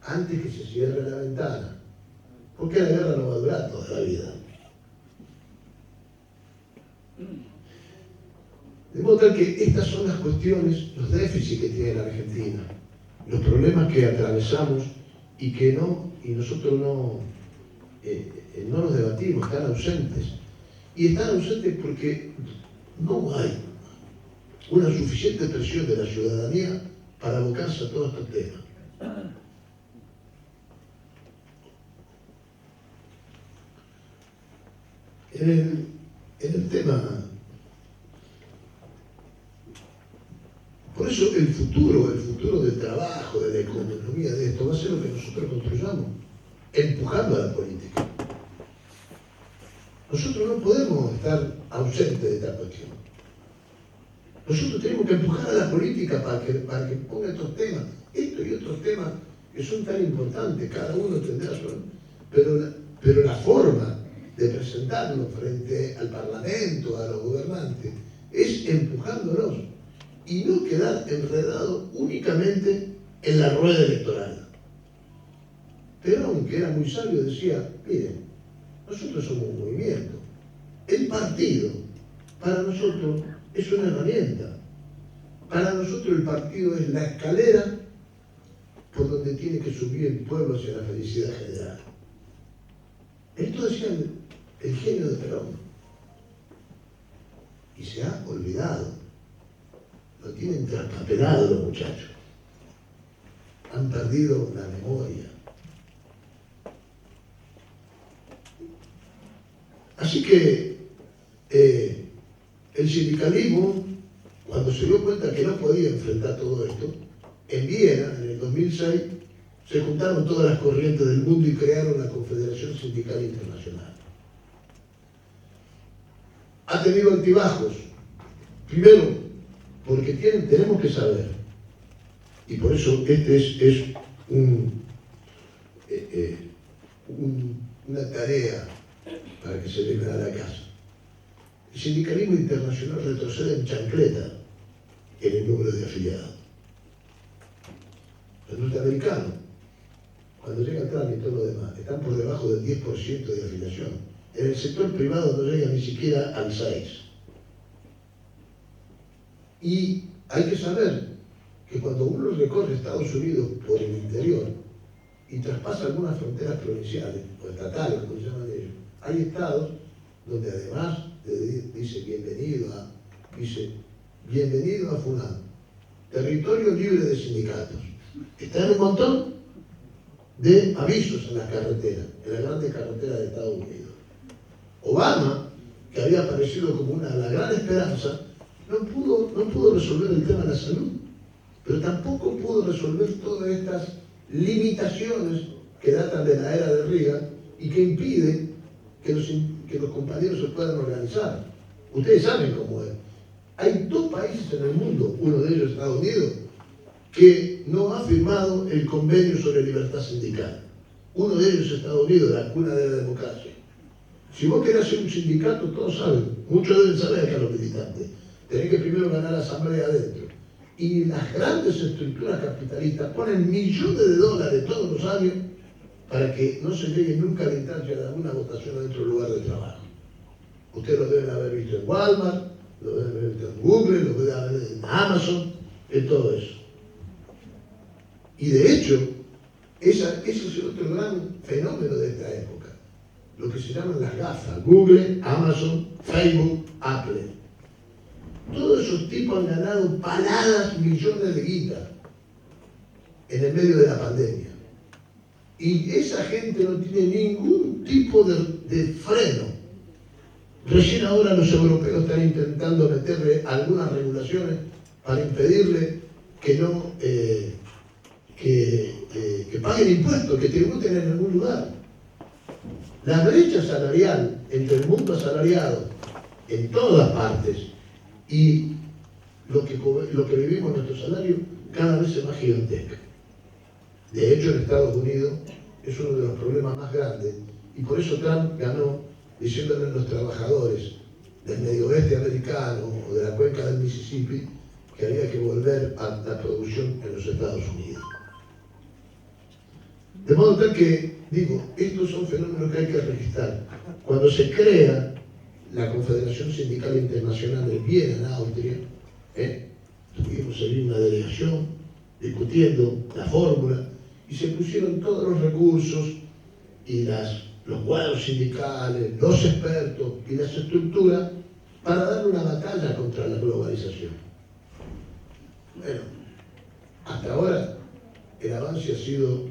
antes que se cierre la ventana, porque la guerra no va a durar toda la vida. De modo tal que estas son las cuestiones, los déficits que tiene la Argentina, los problemas que atravesamos y que nosotros no los debatimos, están ausentes. Y están ausentes porque no hay una suficiente presión de la ciudadanía para abocarse a todos estos temas. En el tema, por eso el futuro del trabajo, de la economía, de esto, va a ser lo que nosotros construyamos, empujando a la política. Nosotros no podemos estar ausentes de esta cuestión. Nosotros tenemos que empujar a la política para que ponga estos temas, estos y otros temas que son tan importantes, cada uno tendrá su... Pero la forma de presentarlo frente al Parlamento, a los gobernantes, es empujándolos y no quedar enredado únicamente en la rueda electoral. Perón, que era muy sabio, decía, miren, nosotros somos un movimiento. El partido, para nosotros, es una herramienta. Para nosotros el partido es la escalera por donde tiene que subir el pueblo hacia la felicidad general. Esto decía el genio de Perón. Y se ha olvidado. Lo tienen traspapelado los muchachos. Han perdido la memoria. Así que el sindicalismo, cuando se dio cuenta que no podía enfrentar todo esto, en Viena, en el 2006, se juntaron todas las corrientes del mundo y crearon la Confederación Sindical Internacional. Ha tenido altibajos. Primero, porque tenemos que saber, y por eso este es una tarea para que se venga a la casa. El sindicalismo internacional retrocede en chancleta en el número de afiliados. Los norteamericanos, cuando llega Trump y todo lo demás, están por debajo del 10% de afiliación. En el sector privado no llegan ni siquiera al 6%. Y hay que saber que cuando uno recorre Estados Unidos por el interior y traspasa algunas fronteras provinciales o estatales, como se llaman ellos, hay estados donde además dice bienvenido a fulano, territorio libre de sindicatos. Está en un montón de avisos en las carreteras, en las grandes carreteras de Estados Unidos. Obama, que había aparecido como la gran esperanza, no pudo resolver el tema de la salud, pero tampoco pudo resolver todas estas limitaciones que datan de la era de Reagan y que impiden que los compañeros se puedan organizar. Ustedes saben cómo es. Hay 2 países en el mundo, uno de ellos Estados Unidos, que no ha firmado el convenio sobre libertad sindical. Uno de ellos es Estados Unidos, la cuna de la democracia. Si vos querés hacer un sindicato, todos saben, muchos deben saber acá los militantes, tenés que primero ganar la asamblea adentro. Y las grandes estructuras capitalistas ponen millones de dólares todos los años para que no se llegue nunca a la instancia de alguna votación adentro del lugar de trabajo. Ustedes lo deben haber visto en Walmart, lo deben haber visto en Google, lo deben haber visto en Amazon, en todo eso. Y de hecho, ese es el otro gran fenómeno de esta época. Lo que se llaman las GAFA, Google, Amazon, Facebook, Apple. Todos esos tipos han ganado paladas, millones de guitas en el medio de la pandemia. Y esa gente no tiene ningún tipo de freno. Recién ahora los europeos están intentando meterle algunas regulaciones para impedirle que no que paguen impuestos, que tributen en algún lugar. La brecha salarial entre el mundo asalariado en todas partes y lo que vivimos en nuestro salario cada vez es más gigantesca. De hecho, en Estados Unidos es uno de los problemas más grandes y por eso Trump ganó diciéndole a los trabajadores del medio oeste americano o de la cuenca del Mississippi que había que volver a la producción en los Estados Unidos. De modo tal que, digo, estos son fenómenos que hay que registrar. Cuando se crea la Confederación Sindical Internacional en Viena, en Austria, tuvimos allí una delegación discutiendo la fórmula y se pusieron todos los recursos y los cuadros sindicales, los expertos y las estructuras para dar una batalla contra la globalización. Bueno, hasta ahora el avance ha sido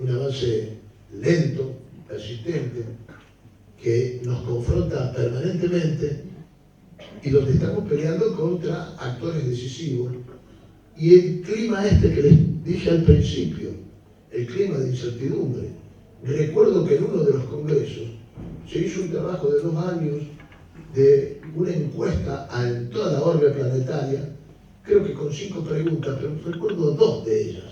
un avance lento, persistente, que nos confronta permanentemente y donde estamos peleando contra actores decisivos. Y el clima que les dije al principio, el clima de incertidumbre. Recuerdo que en uno de los congresos se hizo un trabajo de 2 años de una encuesta en toda la orbe planetaria, creo que con 5 preguntas, pero recuerdo 2 de ellas.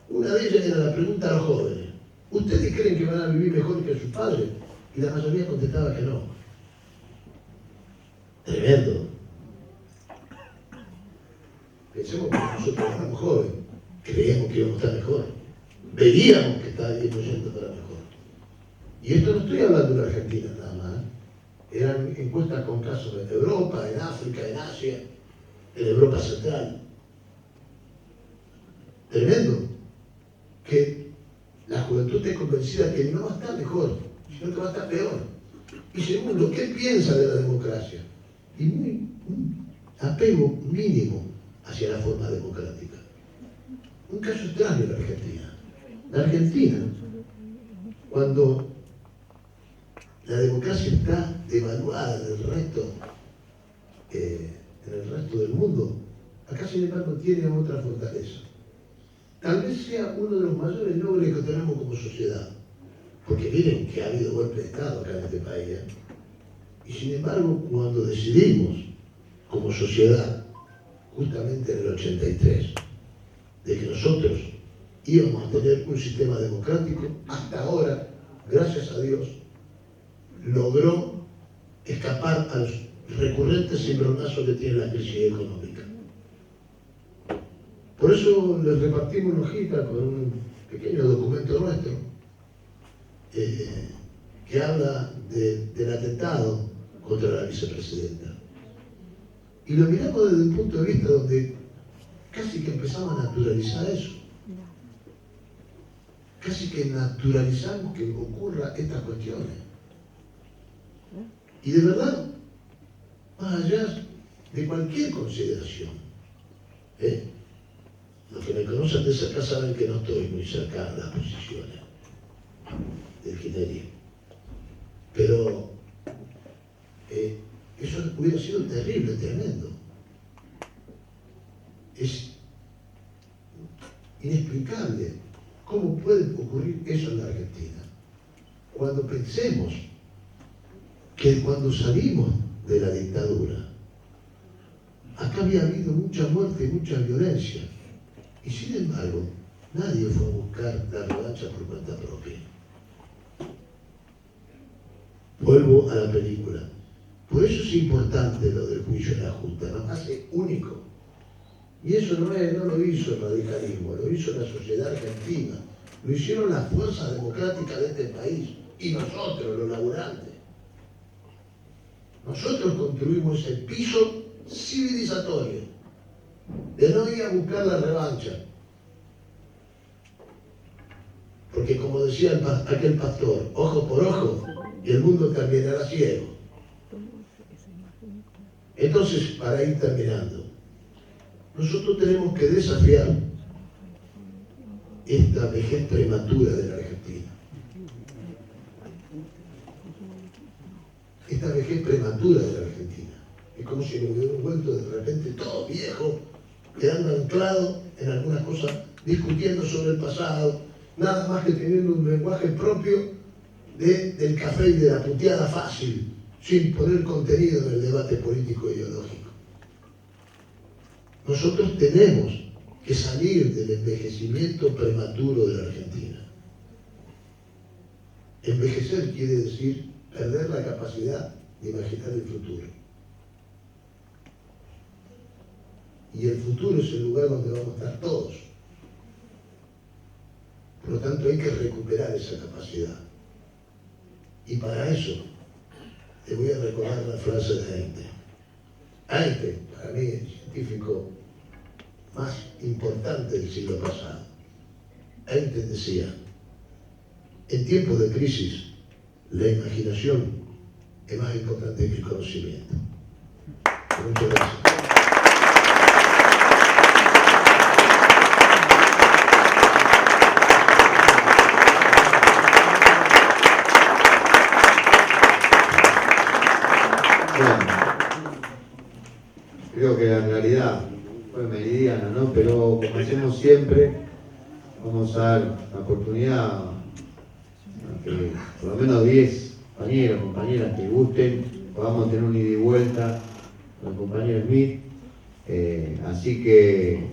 Una de ellas era la pregunta a los jóvenes: ¿ustedes creen que van a vivir mejor que sus padres? Y la mayoría contestaba que no. Tremendo. Pensemos que nosotros éramos jóvenes, creíamos que íbamos a estar mejor, veíamos que estábamos yendo para mejor. Y esto no estoy hablando de Argentina nada más, eran encuestas con casos en Europa, en África, en Asia, en Europa Central. Tremendo. Que la juventud esté convencida que no va a estar mejor, sino que va a estar peor. Y segundo, ¿qué piensa de la democracia? Y un apego mínimo hacia la forma democrática. Un caso extraño en la Argentina. La Argentina, cuando la democracia está devaluada en el resto del mundo, acá sin embargo tiene otra fortaleza. Tal vez sea uno de los mayores logros que tenemos como sociedad, porque miren que ha habido golpe de Estado acá en este país, y sin embargo cuando decidimos como sociedad, justamente en el 83, de que nosotros íbamos a tener un sistema democrático, hasta ahora, gracias a Dios, logró escapar a los recurrentes cimbronazos que tiene la crisis económica. Por eso les repartimos una hojita con un pequeño documento nuestro que habla del atentado contra la vicepresidenta. Y lo miramos desde un punto de vista donde casi que empezamos a naturalizar eso. Casi que naturalizamos que ocurra estas cuestiones. Y de verdad, más allá de cualquier consideración, Los que me conocen de cerca saben que no estoy muy cercano a las posiciones del kirchnerismo. Pero eso hubiera sido terrible, tremendo. Es inexplicable cómo puede ocurrir eso en la Argentina. Cuando pensemos que cuando salimos de la dictadura, acá había habido mucha muerte y mucha violencia. Y sin embargo, nadie fue a buscar la revancha por cuenta propia. Vuelvo a la película. Por eso es importante lo del juicio de la Junta, nos hace único. Y eso no lo hizo el radicalismo, lo hizo la sociedad argentina, lo hicieron las fuerzas democráticas de este país y nosotros, los laburantes. Nosotros construimos ese piso civilizatorio de no ir a buscar la revancha. Porque como decía aquel pastor, ojo por ojo y el mundo terminará ciego. Entonces, para ir terminando, nosotros tenemos que desafiar esta vejez prematura de la Argentina. Esta vejez prematura de la Argentina. Es como si nos hubiéramos vuelto de repente todo viejo, quedando anclado en algunas cosas, discutiendo sobre el pasado, nada más que teniendo un lenguaje propio del café y de la puteada fácil, sin poner contenido en el debate político e ideológico. Nosotros tenemos que salir del envejecimiento prematuro de la Argentina. Envejecer quiere decir perder la capacidad de imaginar el futuro. Y el futuro es el lugar donde vamos a estar todos. Por lo tanto, hay que recuperar esa capacidad. Y para eso, te voy a recordar la frase de Einstein. Einstein, para mí, el científico más importante del siglo pasado. Einstein decía, en tiempos de crisis, la imaginación es más importante que el conocimiento. Muchas gracias. Bueno, creo que la realidad fue meridiana, ¿no? Pero como hacemos siempre, vamos a dar la oportunidad a que por lo menos 10 compañeros, compañeras que gusten, podamos tener un ida y vuelta con el compañero Smith. Así que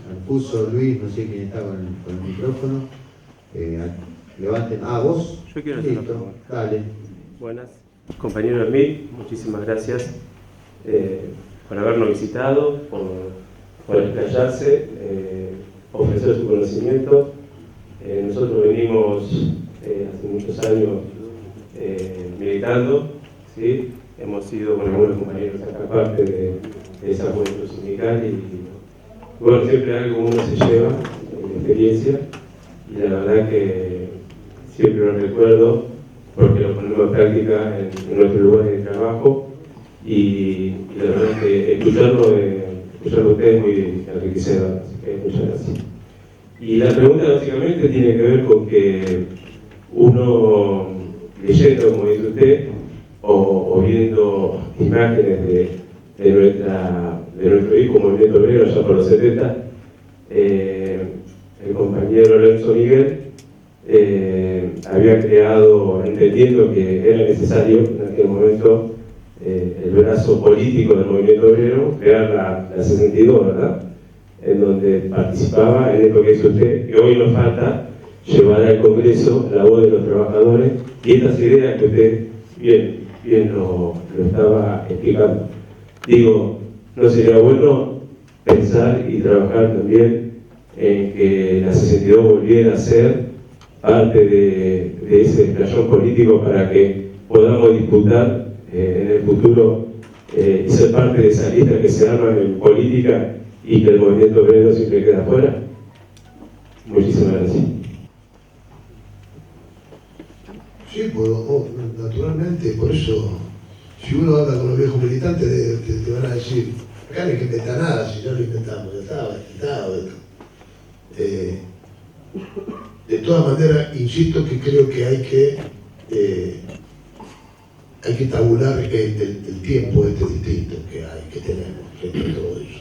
Alfuso, Luis, no sé quién está con el micrófono. Levanten. Vos. Yo quiero hacer una Listo, pregunta. dale. Buenas. Compañero Smith, muchísimas gracias por habernos visitado, por explayarse, ofrecer su conocimiento. Nosotros venimos hace muchos años militando, ¿sí? Hemos sido con algunos compañeros acá parte de esa juventud sindical y bueno, siempre algo uno se lleva de experiencia y la verdad que siempre lo recuerdo porque lo ponemos en práctica en nuestros lugares de trabajo y la verdad que escucharlo a ustedes es muy enriquecedor, así que muchas gracias. Y la pregunta básicamente tiene que ver con que uno, leyendo como dice usted, o viendo imágenes de nuestro hijo Movimiento Obrero allá por los 70, el compañero Lorenzo Miguel había creado, entendiendo que era necesario en aquel momento el brazo político del Movimiento Obrero, crear la 62, ¿verdad? En donde participaba en esto que dice usted, que hoy nos falta llevar al Congreso la voz de los trabajadores y estas ideas que usted bien lo estaba explicando. Digo, ¿no sería bueno pensar y trabajar también en que la 62 volviera a ser parte de ese escalón político para que podamos disputar en el futuro y ser parte de esa lista que se arma en política y que el movimiento obrero siempre queda afuera? Muchísimas gracias. Sí, naturalmente, por eso, si uno habla con los viejos militantes, te van a decir, Acá no hay que inventar nada, si ya lo inventamos, ya estaba inventado esto. De todas maneras, insisto que creo que hay que tabular el tiempo distinto que tenemos frente a todo eso.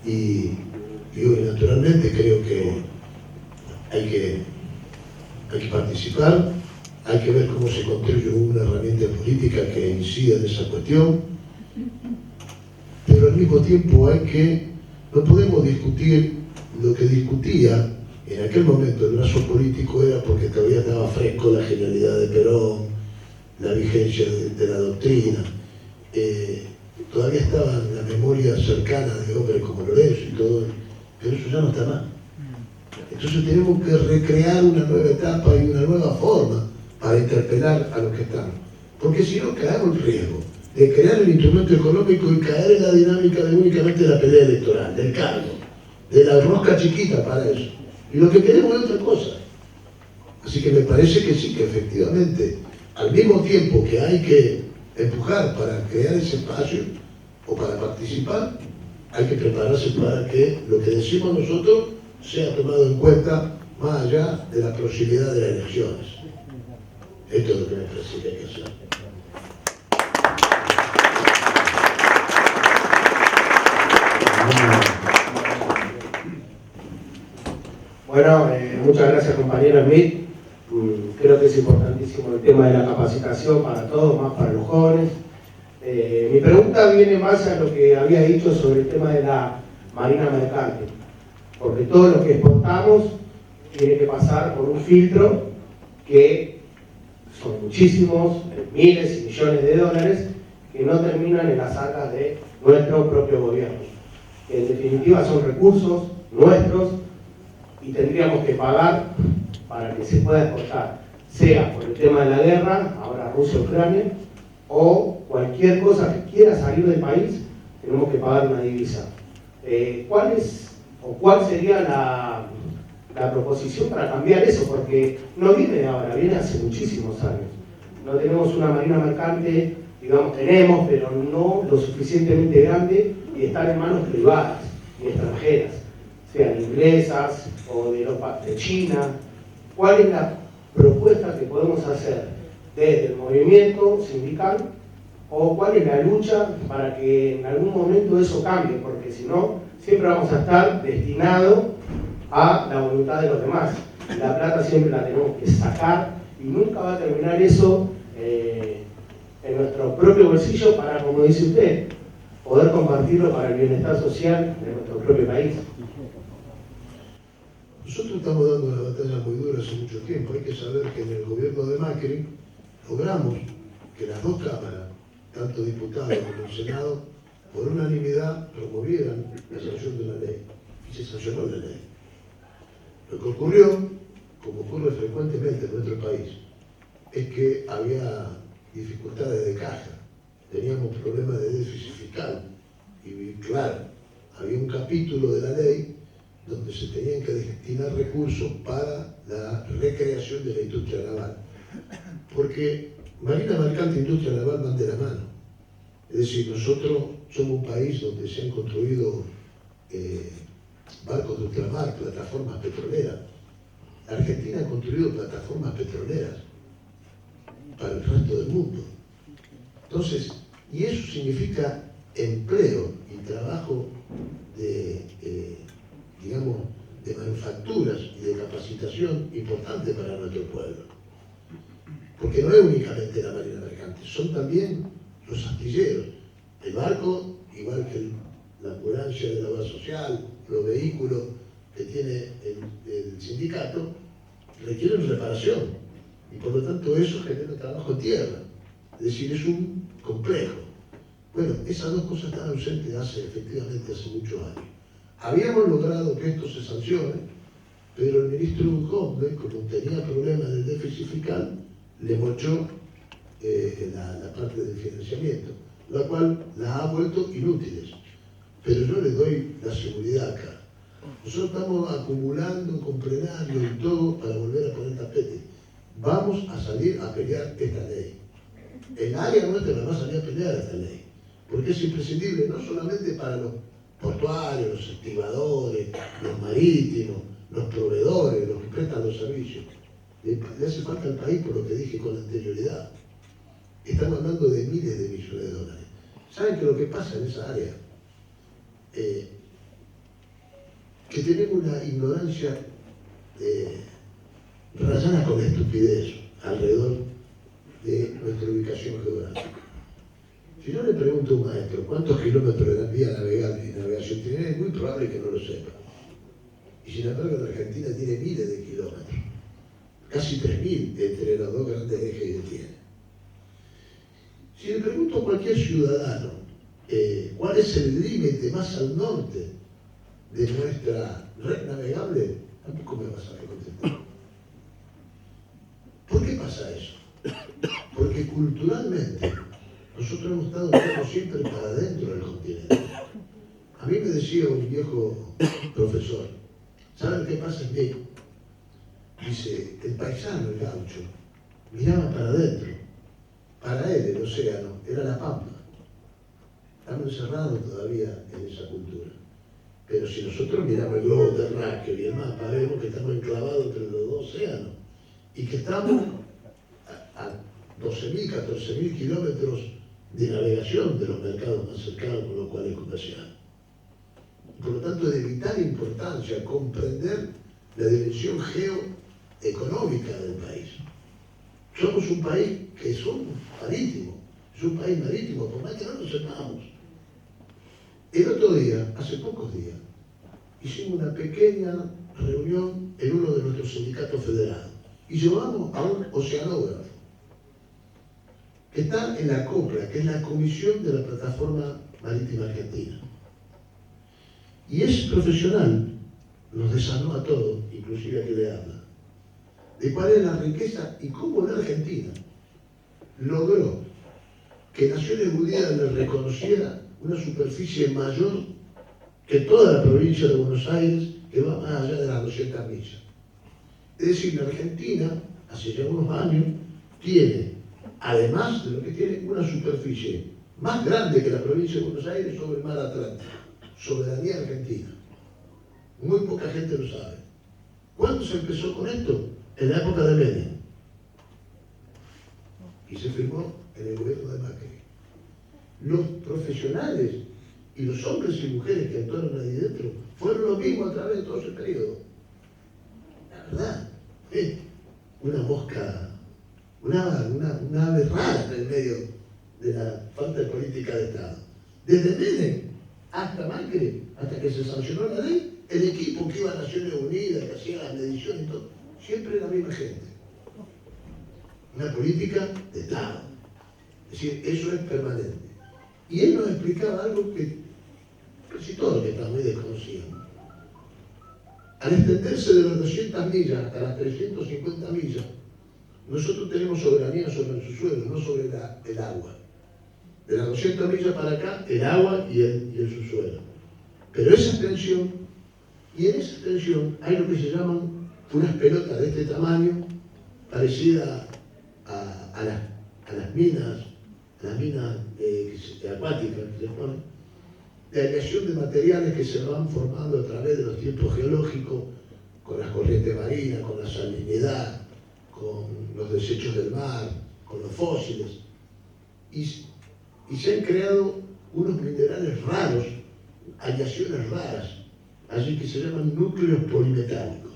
Y hoy, naturalmente, creo que hay que participar, hay que ver cómo se construye una herramienta política que incida en esa cuestión, pero al mismo tiempo no podemos discutir lo que discutía en aquel momento el brazo político, era porque todavía estaba fresco la genialidad de Perón, la vigencia de la doctrina, todavía estaba en la memoria cercana de hombres como Lorenzo y todo, pero eso ya no está más. Entonces tenemos que recrear una nueva etapa y una nueva forma para interpelar a los que están. Porque si no, caemos en riesgo de crear el instrumento económico y caer en la dinámica de únicamente la pelea electoral, del cargo, de la rosca chiquita para eso. Y lo que queremos es otra cosa. Así que me parece que sí, que efectivamente, al mismo tiempo que hay que empujar para crear ese espacio o para participar, hay que prepararse para que lo que decimos nosotros sea tomado en cuenta más allá de la proximidad de las elecciones. Esto es lo que me parece que hay que hacer. Bueno, muchas gracias, compañero Smith. Creo que es importantísimo el tema de la capacitación para todos, más para los jóvenes. Mi pregunta viene más a lo que había dicho sobre el tema de la marina mercante, porque todo lo que exportamos tiene que pasar por un filtro que son muchísimos, miles y millones de dólares, que no terminan en las arcas de nuestro propio gobierno. En definitiva son recursos nuestros y tendríamos que pagar para que se pueda exportar, sea por el tema de la guerra, ahora Rusia-Ucrania, o cualquier cosa que quiera salir del país, tenemos que pagar una divisa. ¿Cuál sería la proposición para cambiar eso? Porque no viene de ahora, viene hace muchísimos años. No tenemos una marina mercante, digamos, tenemos, pero no lo suficientemente grande y están en manos privadas y extranjeras, sean inglesas o de China. ¿Cuál es la propuesta que podemos hacer desde el movimiento sindical o cuál es la lucha para que en algún momento eso cambie? Porque si no, siempre vamos a estar destinados a la voluntad de los demás. La plata siempre la tenemos que sacar y nunca va a terminar eso en nuestro propio bolsillo para, como dice usted, poder compartirlo para el bienestar social de nuestro propio país. Nosotros estamos dando una batalla muy dura hace mucho tiempo. Hay que saber que en el gobierno de Macri logramos que las dos cámaras, tanto diputados como el Senado, por unanimidad promovieran la sanción de la ley. Y se sancionó la ley. Lo que ocurrió, como ocurre frecuentemente en nuestro país, es que había dificultades de caja. Teníamos problemas de déficit fiscal. Y claro, había un capítulo de la ley donde se tenían que destinar recursos para la recreación de la industria naval. Porque marina mercante e industria naval van de la mano. Es decir, nosotros somos un país donde se han construido barcos de ultramar, plataformas petroleras. La Argentina ha construido plataformas petroleras para el resto del mundo. Entonces, y eso significa empleo y trabajo de manufacturas y de capacitación importante para nuestro pueblo. Porque no es únicamente la marina mercante, son también los astilleros. El barco, igual que la ambulancia de la obra social, los vehículos que tiene el sindicato, requieren reparación. Y por lo tanto eso genera trabajo en tierra. Es decir, es un complejo. Bueno, esas dos cosas están ausentes efectivamente hace muchos años. Habíamos logrado que esto se sancione, pero el ministro Ducombe, como tenía problemas del déficit fiscal, le mochó la parte del financiamiento, la cual las ha vuelto inútiles. Pero yo les doy la seguridad acá. Nosotros estamos acumulando con plenario y todo para volver a poner tapete. Vamos a salir a pelear esta ley. El área nuestra la va a salir a pelear esta ley. porque es imprescindible no solamente para los portuarios, los activadores, los marítimos, los proveedores, los que prestan los servicios. Le hace falta al país por lo que dije con anterioridad. Estamos hablando de miles de millones de dólares. ¿Saben que lo que pasa en esa área? Que tenemos una ignorancia rayada con la estupidez alrededor de nuestra ubicación geográfica. Si yo le pregunto a un maestro cuántos kilómetros de vía navegable y navegación tiene, es muy probable que no lo sepa. Y sin embargo, la Argentina tiene miles de kilómetros, casi 3.000 entre los dos grandes ejes que tiene. Si le pregunto a cualquier ciudadano cuál es el límite más al norte de nuestra red navegable, tampoco me va a saber contestar. ¿Por qué pasa eso? Porque culturalmente nosotros hemos estado mirando siempre para adentro del continente. A mí me decía un viejo profesor, ¿saben qué pasa en mí? Dice, el paisano, el gaucho, miraba para adentro. Para él el océano era la pampa. Estamos encerrados todavía en esa cultura. Pero si nosotros miramos el globo terráqueo y el mapa, vemos que estamos enclavados entre los dos océanos y que estamos a 12.000, 14.000 kilómetros de navegación de los mercados más cercanos con los cuales comerciar. Por lo tanto, es de vital importancia comprender la dimensión geoeconómica del país. Somos un país que es un país marítimo, por más que no lo sepamos. El otro día, hace pocos días, hicimos una pequeña reunión en uno de nuestros sindicatos federados y llevamos a un oceanógrafo que está en la COPLA, que es la Comisión de la Plataforma Marítima Argentina. Y ese profesional nos desarmó a todos, inclusive a que le habla, de cuál es la riqueza y cómo la Argentina logró que Naciones Unidas le reconociera una superficie mayor que toda la provincia de Buenos Aires, que va más allá de las 200 millas. Es decir, la Argentina, hace ya unos años, tiene, además de lo que tiene, una superficie más grande que la provincia de Buenos Aires sobre el mar Atlántico, soberanía argentina. Muy poca gente lo sabe. ¿Cuándo se empezó con esto? En la época de Menem. Y se firmó en el gobierno de Macri. Los profesionales y los hombres y mujeres que actuaron ahí dentro fueron lo mismo a través de todo ese periodo. La verdad, una mosca, una ave rara en el medio de la falta de política de Estado. Desde Menem hasta Macri, hasta que se sancionó la ley, el equipo que iba a Naciones Unidas, que hacía las mediciones y todo, siempre la misma gente. Una política de Estado. Es decir, eso es permanente. Y él nos explicaba algo que casi todos que están muy desconocidos. Al extenderse de las 200 millas hasta las 350 millas, nosotros tenemos soberanía sobre el subsuelo, no sobre el agua. De las 200 millas para acá, el agua y el subsuelo. Pero esa extensión, y en esa extensión hay lo que se llaman unas pelotas de este tamaño, parecidas a las minas acuáticas que se ponen, de aleación de materiales que se van formando a través de los tiempos geológicos, con las corrientes marinas, con la salinidad, con los desechos del mar, con los fósiles. Y se han creado unos minerales raros, aleaciones raras, allí que se llaman núcleos polimetálicos.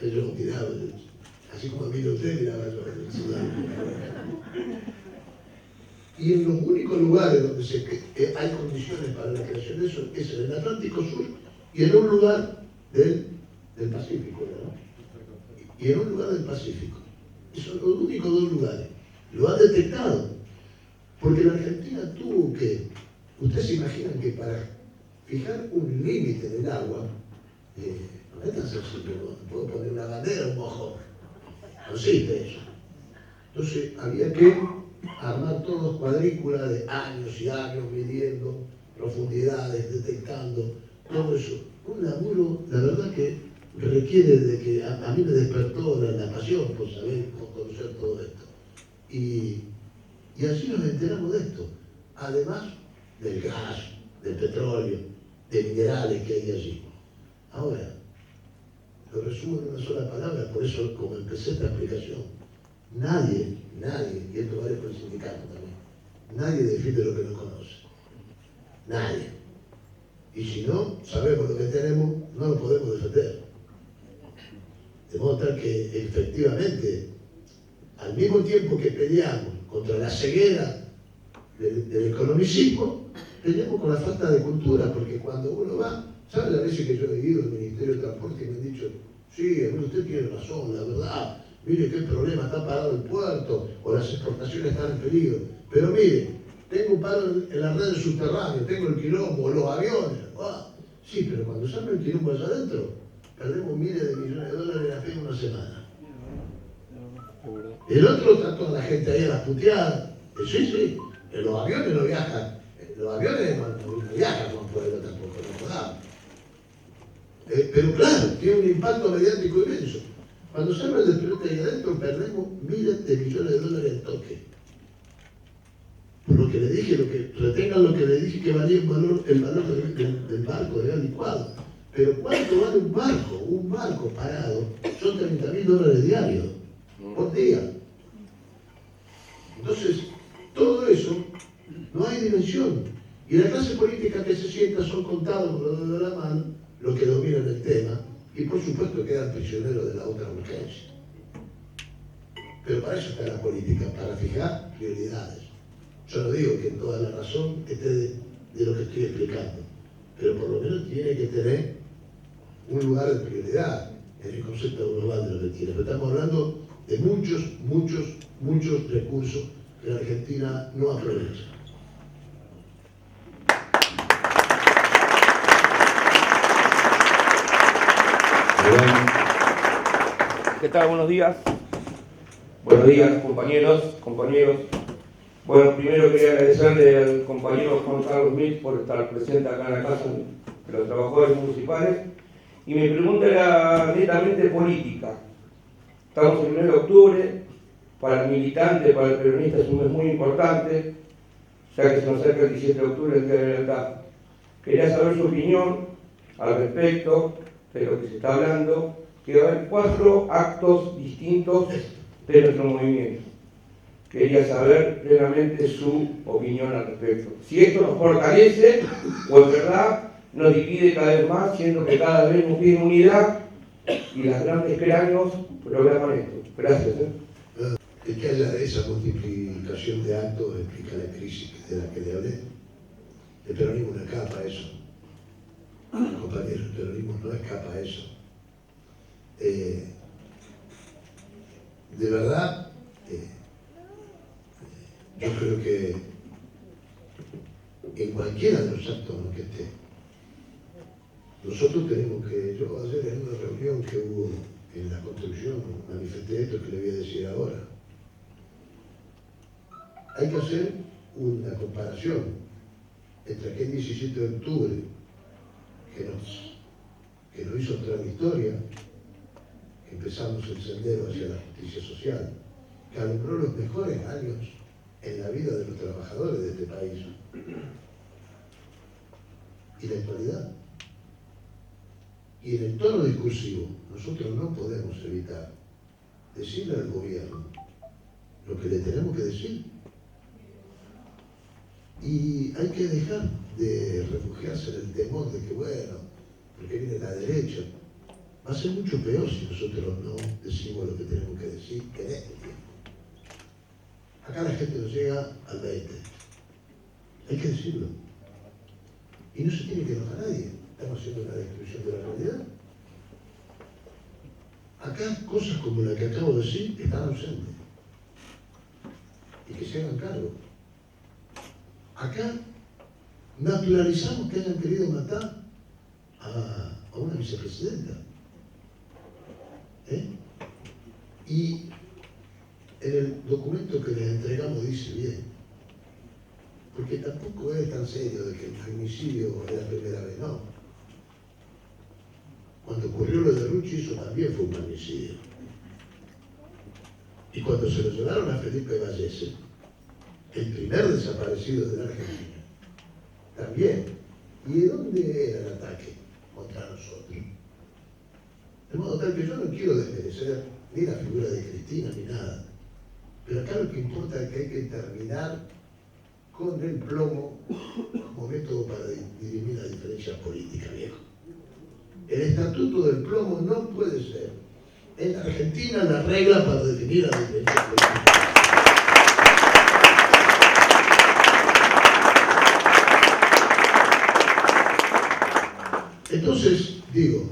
Ellos tiraban, así como a mí usted miraba yo en el Sudán. Y en los únicos lugares donde hay condiciones para la creación de eso es en el Atlántico Sur y en un lugar del Pacífico, ¿no? Y en un lugar del Pacífico. Esos son los únicos dos lugares. Lo han detectado. Porque la Argentina tuvo que, ustedes se imaginan que para fijar un límite del agua, no es tan sencillo, ¿no? Puedo poner una bandera o un mojón. No existe eso. Entonces había que armar todos cuadrículas de años y años midiendo profundidades, detectando todo eso. Un laburo, la verdad que requiere de que a mí me despertó la pasión por saber, por conocer todo esto. Y así nos enteramos de esto. además del gas, del petróleo, de minerales que hay allí. Ahora, lo resumo en una sola palabra, por eso como empecé esta explicación, nadie, y esto vale por el sindicato también, nadie defiende lo que no conoce. Nadie. Y si no sabemos lo que tenemos, no lo podemos defender. De modo tal que efectivamente, al mismo tiempo que peleamos contra la ceguera del economicismo, peleamos con la falta de cultura, porque cuando uno va, ¿sabe las veces que yo he ido al Ministerio de Transporte y me han dicho, sí, usted tiene razón, la verdad, mire qué problema, está parado el puerto, o las exportaciones están en peligro, pero mire, tengo un paro en la red subterránea, tengo el quilombo, los aviones, sí, pero cuando sale el quilombo allá adentro, perdemos miles de millones de dólares en apenas una semana. El otro está toda la gente ahí a las puteadas, sí, los aviones no viajan, los aviones no viajan con pueblo tampoco, no podamos. Pero claro, tiene un impacto mediático inmenso. Cuando se habla del despelote ahí adentro, perdemos miles de millones de dólares en toque. Por lo que le dije, retengan lo que le dije que valía el valor del barco de gas licuado. Pero ¿cuánto vale un barco? Un barco parado son $30.000 diarios por día. Entonces, todo eso no hay dimensión. Y la clase política que se sienta son contados con los dedos de la mano los que dominan el tema y por supuesto quedan prisioneros de la otra urgencia. Pero para eso está la política, para fijar prioridades. Yo no digo que toda la razón esté de lo que estoy explicando, pero por lo menos tiene que tener un lugar de prioridad en el concepto global de lo que tiene. Pero estamos hablando de muchos recursos que la Argentina no aprovecha. ¿Qué tal? Buenos días. Buenos días, compañeros. Bueno, primero quería agradecerle al compañero Juan Carlos Mills por estar presente acá en la Casa de los Trabajadores Municipales. Y mi pregunta era netamente política. Estamos en el mes de octubre, para el militante, para el peronista es un mes muy importante, ya que se nos acerca el 17 de octubre, el Día de la Libertad. Quería saber su opinión al respecto de lo que se está hablando, que va a haber 4 actos distintos de nuestro movimiento. Quería saber plenamente su opinión al respecto. Si esto nos fortalece o en verdad nos divide cada vez más, siendo que cada vez nos piden unidad y las grandes cráneos programan esto. Gracias. El que haya esa multiplicación de actos explica la crisis de la que le hablé. El peronismo no escapa a eso. Compañeros, el peronismo no escapa a eso. De verdad, yo creo que en cualquiera de los actos en los que esté, nosotros tenemos que, yo ayer en una reunión que hubo en la construcción, manifesté esto que le voy a decir ahora. Hay que hacer una comparación entre aquel 17 de octubre que nos hizo entrar en historia, que empezamos el sendero hacia la justicia social, que alumbró los mejores años en la vida de los trabajadores de este país, y la actualidad. Y en el tono discursivo, nosotros no podemos evitar decirle al gobierno lo que le tenemos que decir. Y hay que dejar de refugiarse en el temor de que, bueno, porque viene la derecha. Va a ser mucho peor si nosotros no decimos lo que tenemos que decir en este tiempo. Acá la gente nos llega al 20. Hay que decirlo. Y no se tiene que enojar nadie. Estamos haciendo una destrucción de la realidad. Acá cosas como la que acabo de decir están ausentes. Y que se hagan cargo. Acá naturalizamos que hayan querido matar a una vicepresidenta. Y en el documento que les entregamos dice bien, porque tampoco es tan serio de que el femicidio es la primera vez, no. Cuando ocurrió lo de Rucci, eso también fue un femicidio. Y cuando se lo llevaron a Felipe Vallese, el primer desaparecido de la Argentina, también. ¿Y de dónde era el ataque contra nosotros? De modo tal que yo no quiero desmerecer ni la figura de Cristina ni nada, pero acá lo que importa es que hay que terminar con el plomo como método para dirimir las diferencias políticas, viejo. El estatuto del plomo no puede ser en Argentina la regla para definir las diferencias políticas. Entonces, digo,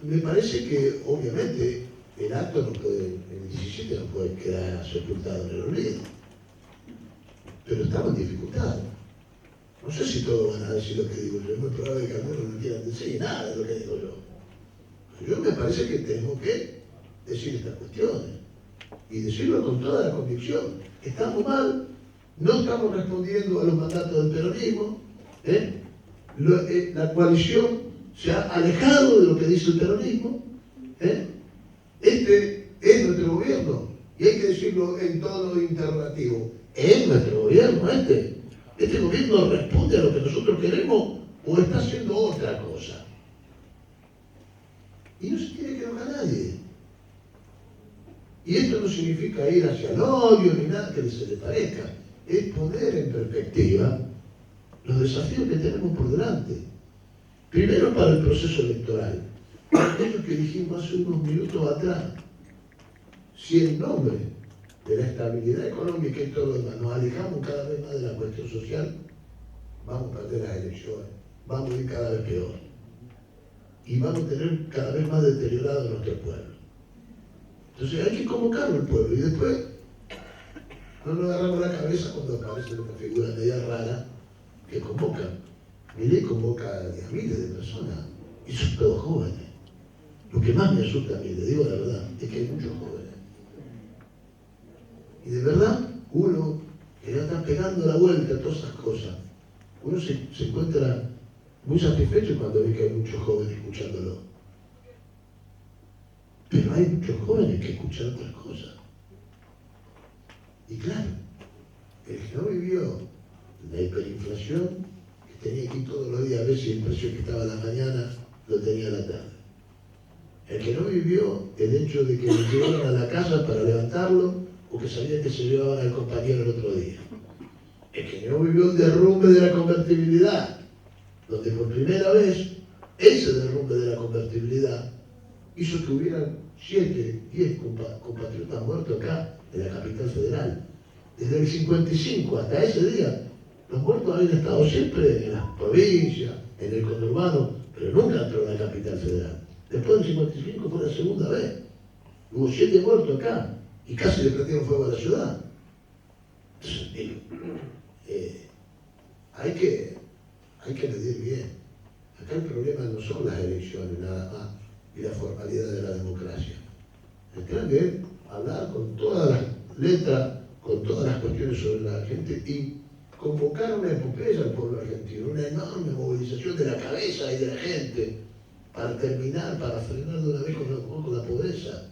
me parece que obviamente el acto no puede, el 17 no puede quedar sepultado en el olvido, pero estamos en dificultad. No sé si todos van a decir lo que digo yo, es muy probable que algunos no quieran decir nada de lo que digo yo. Pero yo me parece que tenemos que decir estas cuestiones y decirlo con toda la convicción. Estamos mal, no estamos respondiendo a los mandatos del peronismo, la coalición se ha alejado de lo que dice el peronismo. Este es nuestro gobierno y hay que decirlo en tono interrogativo. ¿Es nuestro gobierno este? ¿Este gobierno responde a lo que nosotros queremos o está haciendo otra cosa? Y no se tiene que enojar nadie. Y esto no significa ir hacia el odio ni nada que se le parezca. Es poner en perspectiva los desafíos que tenemos por delante. Primero para el proceso electoral. Aquello que dijimos hace unos minutos atrás. Si en nombre de la estabilidad económica y todo lo demás nos alejamos cada vez más de la cuestión social, vamos a perder las elecciones, vamos a ir cada vez peor. Y vamos a tener cada vez más deteriorado nuestro pueblo. Entonces hay que convocarlo al pueblo y después no nos agarramos la cabeza cuando aparece una figura media rara que convoca. Milei convoca a miles de personas y son todos jóvenes. Lo que más me asusta a mí, le digo la verdad, es que hay muchos jóvenes. Y de verdad, uno que ya está pegando la vuelta a todas esas cosas, uno se encuentra muy satisfecho cuando ve que hay muchos jóvenes escuchándolo. Pero hay muchos jóvenes que escuchan otras cosas. Y claro, el que no vivió la hiperinflación, que tenía que ir todos los días a ver si el precio que estaba a la mañana lo tenía a la tarde. El que no vivió el hecho de que lo llevaron a la casa para levantarlo o que sabía que se llevaban al compañero el otro día. El que no vivió el derrumbe de la convertibilidad, donde por primera vez ese derrumbe de la convertibilidad hizo que hubieran 7, 10 compatriotas muertos acá en la capital federal. Desde el 55 hasta ese día, los muertos habían estado siempre en las provincias, en el conurbano, pero nunca dentro de la capital federal. Después del 55 fue la segunda vez. Hubo 7 muertos acá y casi le prendieron fuego a la ciudad. Entonces, digo, hay que medir bien. Acá el problema no son las elecciones nada más y la formalidad de la democracia. Tienen que hablar con todas las letras, con todas las cuestiones sobre la gente y convocar una epopeya al pueblo argentino, una enorme movilización de la cabeza y de la gente para terminar, para frenar de una vez con la pobreza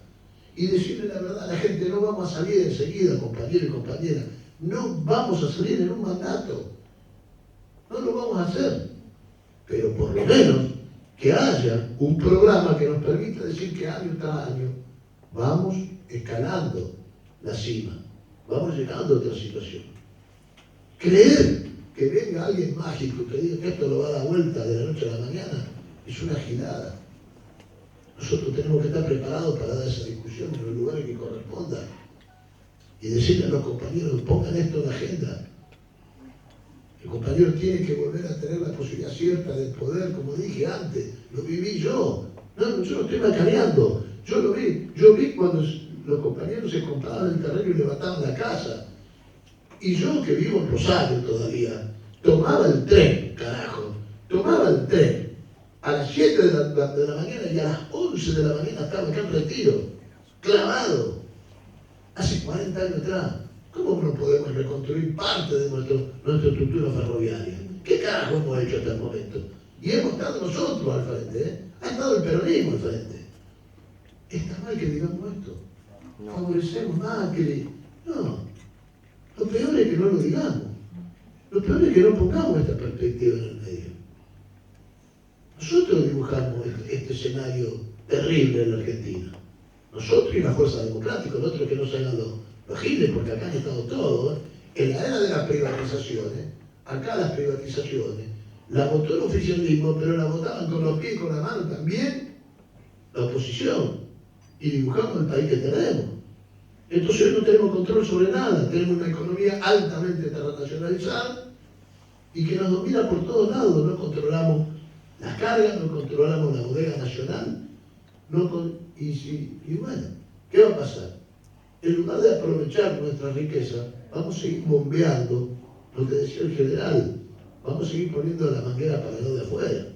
y decirle la verdad a la gente: no vamos a salir enseguida, compañero y compañera, no vamos a salir en un mandato, no lo vamos a hacer, pero por lo menos que haya un programa que nos permita decir que año tras año vamos escalando la cima, vamos llegando a otra situación. Creer que venga alguien mágico que diga que esto lo va a dar vuelta de la noche a la mañana es una gilada. Nosotros tenemos que estar preparados para dar esa discusión en los lugares que correspondan y decirle a los compañeros: pongan esto en la agenda. El compañero tiene que volver a tener la posibilidad cierta del poder, como dije antes, lo viví yo. No, yo no estoy macaneando, yo lo vi. Yo vi cuando los compañeros se compraban el terreno y levantaban la casa. Y yo, que vivo en Rosario todavía, tomaba el tren, carajo, tomaba el tren a las 7 de la mañana y a las 11 de la mañana estaba acá en Retiro, clavado, hace 40 años atrás. ¿Cómo no podemos reconstruir parte de nuestra estructura ferroviaria? ¿Qué carajo hemos hecho hasta el momento? Y hemos estado nosotros al frente, ha estado el peronismo al frente. ¿Está mal que digamos esto? Favorecemos más que... No. Lo peor es que no lo digamos. Lo peor es que no pongamos esta perspectiva en el medio. Nosotros dibujamos este escenario terrible en la Argentina. Nosotros y la fuerza democrática, el otro que no se hagan los giles, porque acá han estado todos. En la era de las privatizaciones, acá las privatizaciones, las votó el oficialismo, pero las votaban con los pies y con la mano también la oposición. Y dibujamos el país que tenemos. Entonces hoy no tenemos control sobre nada, tenemos una economía altamente internacionalizada y que nos domina por todos lados. No controlamos las cargas, no controlamos la bodega nacional. Y bueno, ¿qué va a pasar? En lugar de aprovechar nuestra riqueza, vamos a seguir bombeando lo que decía el general. Vamos a seguir poniendo la manguera para el lado de afuera.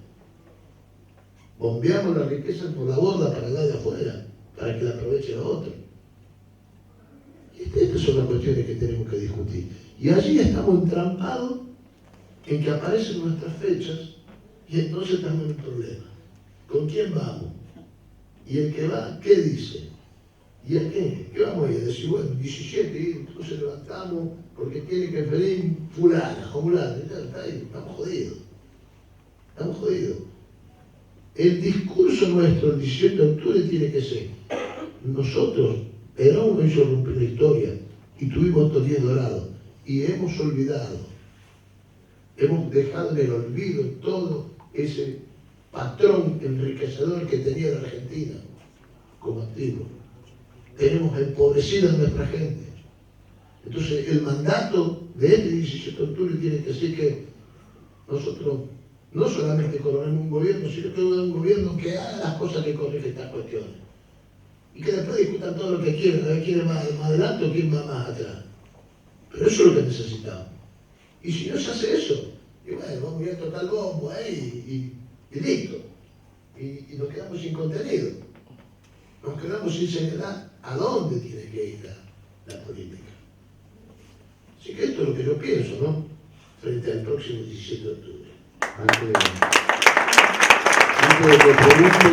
Bombeamos la riqueza por la borda para el lado de afuera, para que la aproveche los otros. Y estas son las cuestiones que tenemos que discutir. Y allí estamos entrampados en que aparecen nuestras fechas y entonces estamos en un problema. ¿Con quién vamos? Y el que va, ¿qué dice? ¿Y a qué? ¿Qué vamos a ir a decir? Bueno, 17, y entonces levantamos porque tiene que venir fulana o fulana. Está ahí, estamos jodidos. Estamos jodidos. El discurso nuestro el 17 de octubre tiene que ser: nosotros, Perón no hizo romper la historia y tuvimos estos 10 dorados y hemos olvidado, hemos dejado en el olvido todo ese patrón enriquecedor que tenía la Argentina como activo. Tenemos empobrecido a nuestra gente. Entonces el mandato de este 17 de octubre tiene que ser que nosotros no solamente coronemos un gobierno, sino que un gobierno que haga las cosas que corrigen estas cuestiones. Y que después discutan todo lo que quieran, a ver quién es más adelante o quién va más atrás. Pero eso es lo que necesitamos. Y si no se hace eso, y bueno, vamos a ir a tocar el bombo ahí y listo. Y nos quedamos sin contenido. Nos quedamos sin señalar a dónde tiene que ir la política. Así que esto es lo que yo pienso, ¿no? Frente al próximo 17 de octubre. Antes de que preguntes,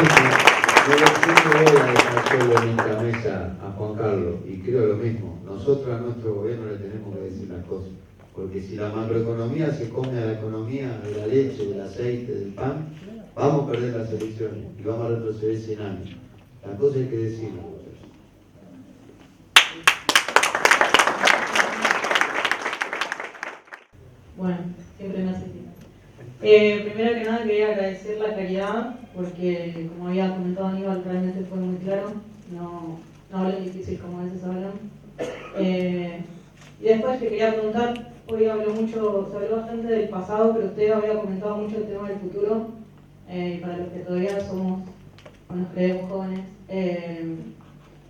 yo no voy a dejar solo en esta mesa a Juan Carlos, y creo lo mismo. Nosotros a nuestro gobierno le tenemos que decir las cosas, porque si la macroeconomía se come a la economía de la leche, del aceite, del pan, vamos a perder las elecciones y vamos a retroceder 100 años. Las cosas hay que decirlas. Bueno, siempre me hace bien. Primero que nada quería agradecer la claridad, porque como había comentado Aníbal, realmente fue muy claro, no hablan difícil como a veces hablan. Y después te quería preguntar, hoy se habló bastante del pasado, pero usted había comentado mucho el tema del futuro, y para los que todavía somos, nos creemos jóvenes,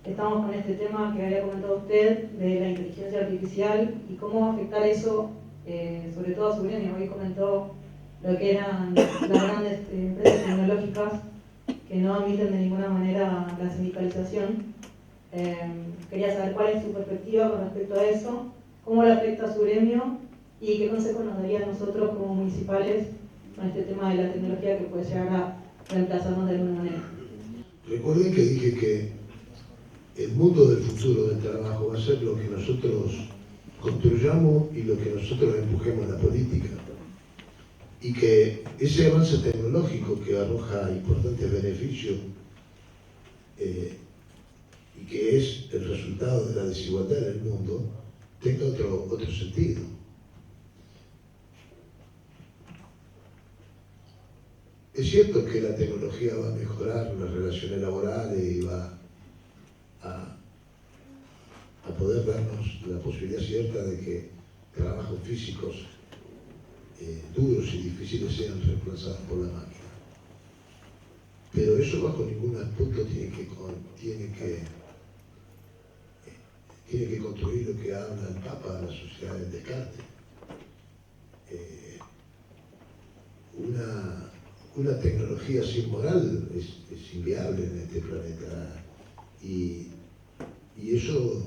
estamos con este tema que había comentado usted de la inteligencia artificial y cómo va a afectar eso, sobre todo a su gremio. Hoy comentó lo que eran las grandes empresas tecnológicas que no admiten de ninguna manera la sindicalización. Quería saber cuál es su perspectiva con respecto a eso, cómo le afecta a su gremio y qué consejos nos daría a nosotros como municipales con este tema de la tecnología que puede llegar a reemplazarnos de alguna manera. Recuerden que dije que el mundo del futuro del trabajo va a ser lo que nosotros construyamos y lo que nosotros empujemos en la política. Y que ese avance tecnológico que arroja importantes beneficios y que es el resultado de la desigualdad en el mundo, tenga otro sentido. Es cierto que la tecnología va a mejorar las relaciones laborales y va a poder darnos la posibilidad cierta de que trabajos físicos duros y difíciles sean reemplazados por la máquina. Pero eso bajo ningún punto tiene que construir lo que habla el Papa de la sociedad del descarte. Una tecnología sin moral es inviable en este planeta y eso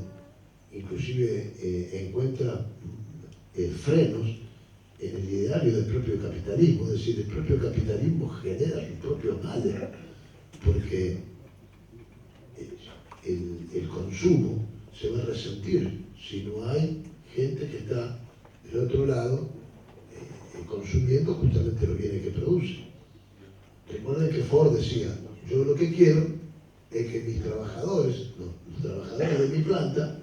inclusive encuentra frenos en el ideario del propio capitalismo. Es decir, el propio capitalismo genera sus propios males porque el consumo se va a resentir si no hay gente que está del otro lado consumiendo justamente los bienes que produce. Recuerden que Ford decía, yo lo que quiero es que mis trabajadores, los trabajadores de mi planta,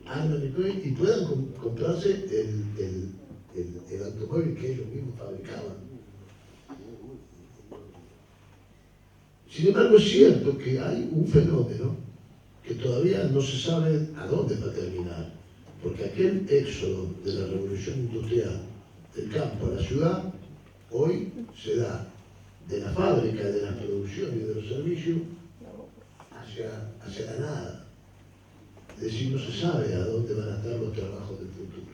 hagan y puedan comprarse el automóvil que ellos mismos fabricaban. Sin embargo, es cierto que hay un fenómeno que todavía no se sabe a dónde va a terminar, porque aquel éxodo de la revolución industrial del campo a la ciudad, hoy se da de la fábrica, de la producción y de los servicios hacia la nada. Es decir, no se sabe a dónde van a estar los trabajos del futuro.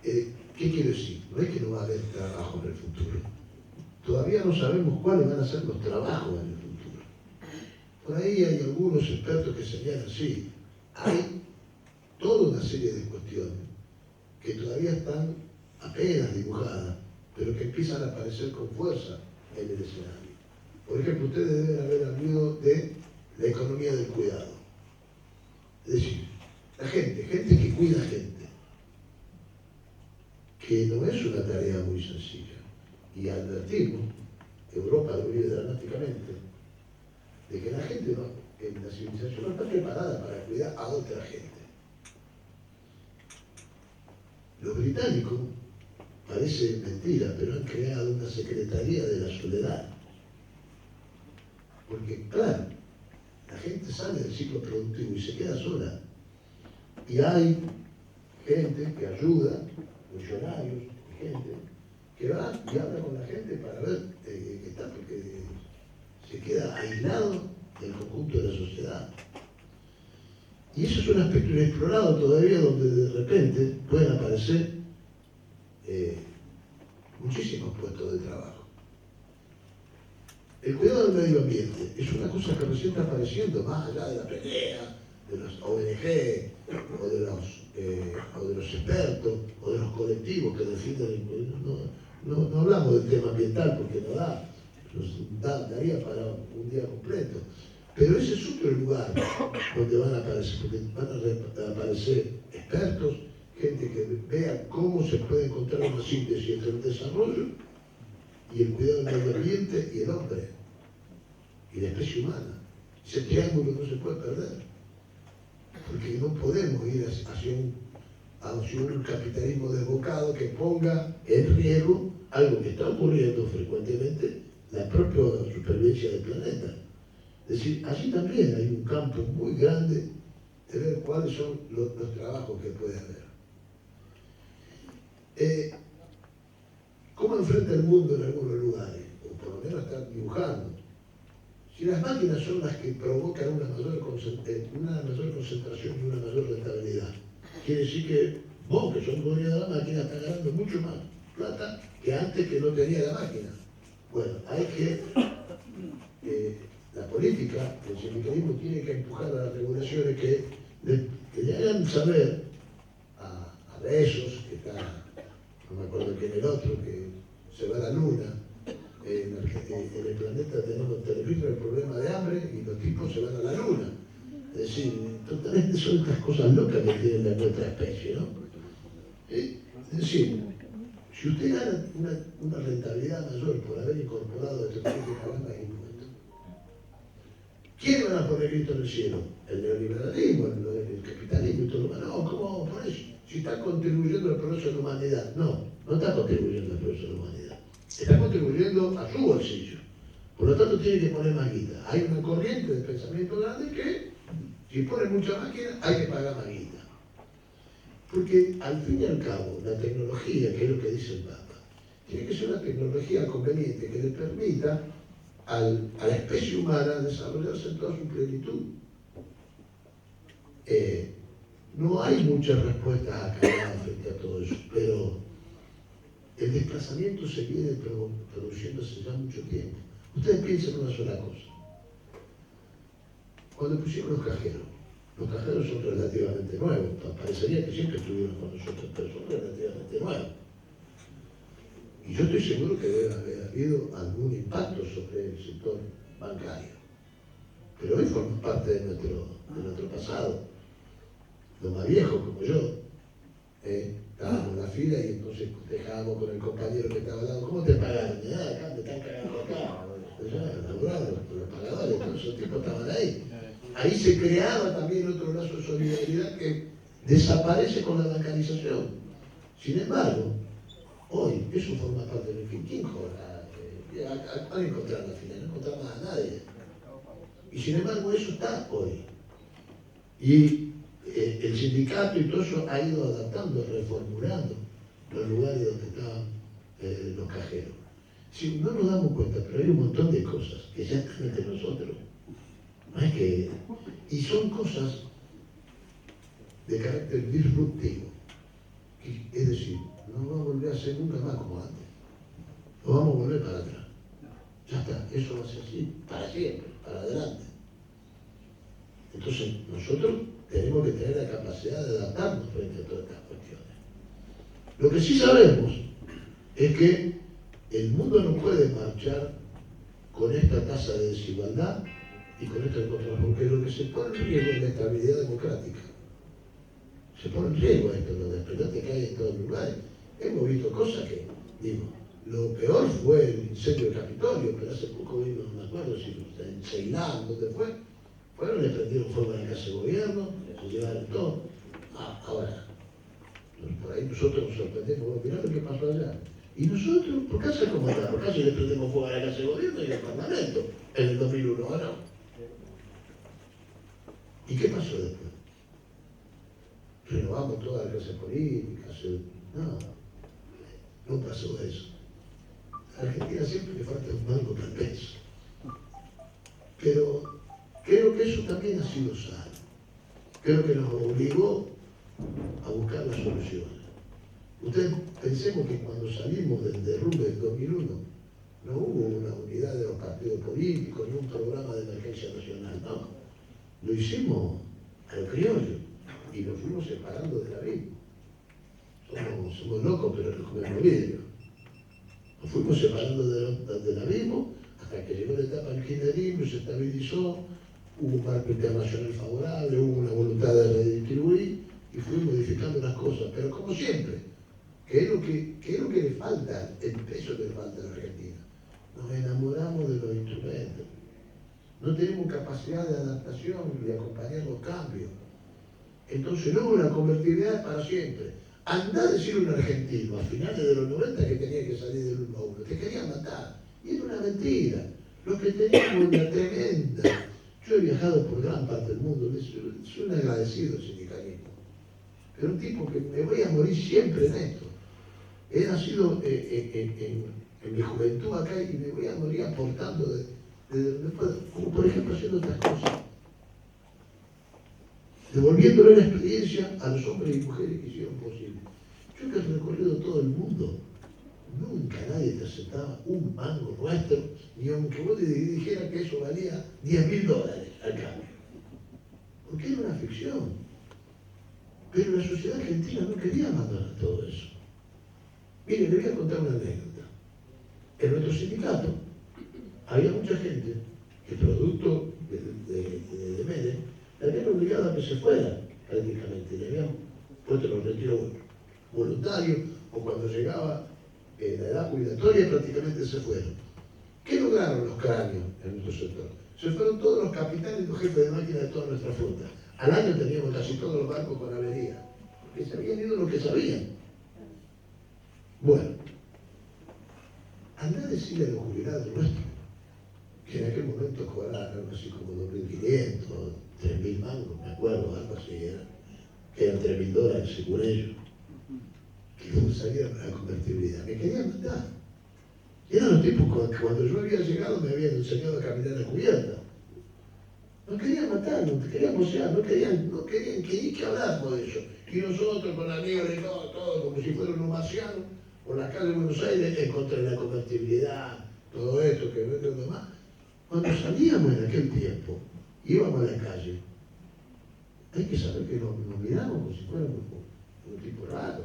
¿Qué quiero decir? No es que no va a haber trabajo en el futuro. Todavía no sabemos cuáles van a ser los trabajos en el futuro. Por ahí hay algunos expertos que señalan, sí, hay toda una serie de cuestiones que todavía están apenas dibujadas, pero que empiezan a aparecer con fuerza en el escenario. Por ejemplo, ustedes deben haber hablado de la economía del cuidado. Es decir, la gente que cuida gente, que no es una tarea muy sencilla. Y advertimos, Europa lo vive dramáticamente, de que la gente en la civilización no está preparada para cuidar a otra gente. Los británicos, parece mentira, pero han creado una secretaría de la soledad. Porque, claro, la gente sale del ciclo productivo y se queda sola. Y hay gente que ayuda, funcionarios, gente que va y habla con la gente para ver qué está, porque se queda aislado del conjunto de la sociedad. Y eso es un aspecto inexplorado todavía, donde de repente pueden aparecer muchísimos puestos de trabajo. El cuidado del medio ambiente es una cosa que recién está apareciendo, más allá de la pelea de los ONG o de los expertos o de los colectivos que defienden no hablamos del tema ambiental porque daría para un día completo. Pero ese es otro lugar donde van a aparecer expertos, gente que vea cómo se puede encontrar una síntesis entre el desarrollo y el cuidado del medio ambiente y el hombre y la especie humana. Ese triángulo no se puede perder, porque no podemos ir hacia un capitalismo desbocado que ponga en riesgo algo que está ocurriendo frecuentemente, la propia supervivencia del planeta. Es decir, allí también hay un campo muy grande de ver cuáles son los trabajos que puede haber. ¿Cómo enfrenta el mundo en algunos lugares? O por lo menos está dibujando. Si las máquinas son las que provocan una mayor concentración y una mayor rentabilidad, quiere decir que vos, que sos dueño de la máquina, estás ganando mucho más plata que antes que no tenía la máquina. Bueno, hay que... la política, el sindicalismo tiene que empujar a las regulaciones que le hagan saber a Besos, que está, no me acuerdo quién es el otro, que se va a la luna. En el planeta tenemos el problema de hambre y los tipos se van a la luna. Es decir, totalmente son estas cosas locas que tiene nuestra especie, ¿no? Es decir, si usted gana una rentabilidad mayor por haber incorporado esto, tiene que pagar más impuestos. ¿Quién van a poner Cristo en el cielo? El neoliberalismo, el capitalismo y todo lo demás. No, ¿cómo vamos por eso? Si está contribuyendo al progreso de la humanidad. No está contribuyendo al progreso de la humanidad. Está contribuyendo a su bolsillo. Por lo tanto, tiene que poner más guita. Hay una corriente de pensamiento grande que, si pone mucha máquina, hay que pagar más guita. Porque, al fin y al cabo, la tecnología, que es lo que dice el Papa, tiene que ser una tecnología conveniente que le permita a la especie humana desarrollarse en toda su plenitud. No hay muchas respuestas acá frente a todo eso, pero el desplazamiento se viene produciendo hace ya mucho tiempo. Ustedes piensen una sola cosa. Cuando pusieron los cajeros son relativamente nuevos. Parecería que siempre estuvieron con nosotros, pero son relativamente nuevos. Y yo estoy seguro que debe haber habido algún impacto sobre el sector bancario. Pero hoy forma parte de nuestro pasado. los más viejos como yo, estábamos en la fila y entonces dejábamos con el compañero que estaba al lado, ¿cómo te pagaron? Acá me están cagando acá. Los pagadores, todos esos tipos estaban ahí. Ahí se creaba también otro lazo de solidaridad que desaparece con la bancarización. Sin embargo, hoy eso forma parte del fin. ¿Quién cobra? ¿A encontrar al final? No encontramos a nadie. Y sin embargo eso está hoy. Y el sindicato y todo eso ha ido adaptando, reformulando los lugares donde estaban los cajeros. Si no nos damos cuenta, pero hay un montón de cosas que ya están entre nosotros. No es que... Y son cosas de carácter disruptivo. Es decir, no va a volver a ser nunca más como antes. Lo vamos a volver para atrás. Ya está, eso va a ser así, para siempre, para adelante. Entonces, nosotros tenemos que tener la capacidad de adaptarnos frente a todas estas cuestiones. Lo que sí sabemos es que el mundo no puede marchar con esta tasa de desigualdad y con esto de control, porque lo que se pone en riesgo es la estabilidad democrática. Se pone en riesgo esto, los despelotes que hay en todos los lugares. Hemos visto cosas que, digo, lo peor fue el incendio del Capitolio, pero hace poco vimos, no me acuerdo si en Ceilán, ¿dónde fue? Fueron, le prendieron fuego a la casa de gobierno, se llevaron todo. Ahora, por ahí nosotros nos sorprendemos, bueno, mirá lo que pasó allá. Y nosotros, ¿por qué hace como está? ¿Por qué le prendemos fuego a la casa de gobierno y al Parlamento en el 2001? ¿O no? ¿Y qué pasó después? Renovamos todas las clases políticas. No pasó eso. A Argentina siempre le falta un mango tal vez. Pero creo que eso también ha sido sano. Creo que nos obligó a buscar las soluciones. Ustedes pensemos que cuando salimos del derrumbe del 2001 no hubo una unidad de los partidos políticos ni un programa de emergencia nacional, no. Lo hicimos a lo criollo y nos fuimos separando del abismo. Somos locos, pero nos comemos vidrio. Nos fuimos separando del abismo hasta que llegó la etapa del kirchnerismo y se estabilizó, hubo un marco internacional favorable, hubo una voluntad de redistribuir y fuimos modificando las cosas, pero como siempre, ¿qué es lo que le falta? El peso que le falta a la Argentina. Nos enamoramos de los instrumentos. No tenemos capacidad de adaptación y de acompañar los cambios. Entonces no hubo una convertibilidad para siempre. Andá a decir un argentino a finales de los 90 que tenía que salir del 1 a 1. Te querían matar. Y era una mentira. Lo que teníamos una tremenda. Yo he viajado por gran parte del mundo. Soy un agradecido sindicalismo. Pero un tipo que me voy a morir siempre en esto. He nacido en mi juventud acá y me voy a morir aportando de donde puedo. Como por ejemplo haciendo otras cosas. Devolviéndole la experiencia a los hombres y mujeres que hicieron posible. Yo que he recorrido todo el mundo, nunca nadie te aceptaba un mango nuestro, ni aunque vos le dijeras que eso valía $10.000 al cambio. Porque era una ficción. Pero la sociedad argentina no quería abandonar todo eso. Mire, le voy a contar una anécdota. En nuestro sindicato había mucha gente que producto de Menem le habían obligado a que se fuera prácticamente, le habían puesto los retiros voluntarios o cuando llegaba la edad jubilatoria prácticamente se fueron. ¿Qué lograron los cráneos en nuestro sector? Se fueron todos los capitanes y los jefes de máquina de toda nuestra flota. Al año teníamos casi todos los barcos con avería, porque se habían ido lo que sabían. Bueno, andá a decirle a los jubilados nuestros que en aquel momento cobraban algo así como 2.500, 3.000 mangos, me acuerdo, algo así era, que eran $3.000 según ellos, que no salieron para la convertibilidad. Me querían matar. Y eran los tipos que cuando yo había llegado me habían enseñado a caminar a cubierta. No querían matar, no querían mocear, no querían que ni que habláramos de eso. Y nosotros con la negra y todo, como si fueran unos marcianos, por la calle de Buenos Aires, en contra de la convertibilidad, todo esto, que no es lo demás. Cuando salíamos en aquel tiempo, íbamos a la calle, hay que saber que nos miramos como si fuéramos un tipo raro.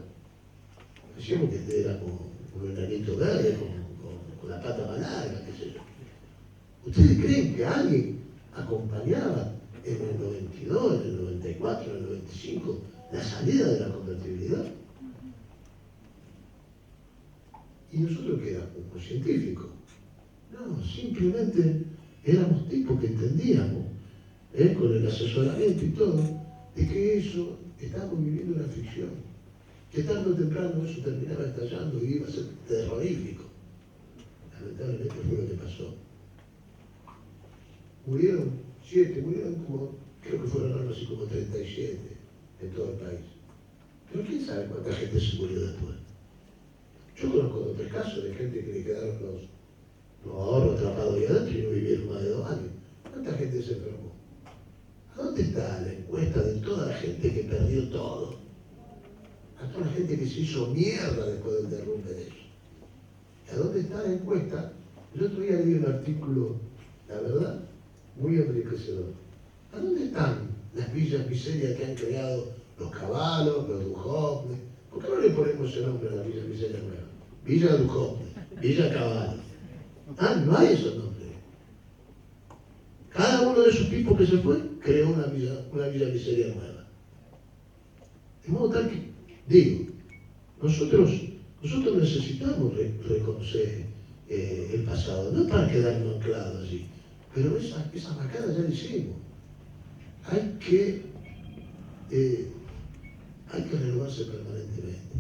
Decíamos que éramos un enanito verde con la pata más larga, qué sé yo. ¿Ustedes creen que alguien acompañaba en el 92, en el 94, en el 95, la salida de la convertibilidad. Y nosotros que éramos científicos. No, simplemente éramos tipos que entendíamos, con el asesoramiento y todo, de que eso estábamos viviendo una ficción, que tarde o temprano eso terminaba estallando y iba a ser terrorífico. Lamentablemente fue lo que pasó. Murieron 7, murieron como, creo que fueron algo así como 37 en todo el país. Pero quién sabe cuánta gente se murió después. Yo conozco 3 casos de gente que le quedaron los ahorros atrapados ahí adentro y no vivieron más de 2 años. ¿Cuánta gente se enfermó? ¿A dónde está la encuesta de toda la gente que perdió todo? A toda la gente que se hizo mierda después del derrumbe de ellos. ¿A dónde está la encuesta? El otro día leí un artículo, la verdad, muy enriquecedor. ¿A dónde están las villas miserias que han creado los Caballos, los Duhovne? ¿Por qué no le ponemos ese nombre a la Villa Miseria nueva? Villa Duhovne, Villa Caballo. Ah, no hay esos nombres. Cada uno de esos tipos que se fue creó una villa miseria nueva. De modo tal que, digo, nosotros necesitamos reconocer el pasado, no para quedarnos anclados allí, pero esa macana ya la hicimos. Hay que renovarse permanentemente.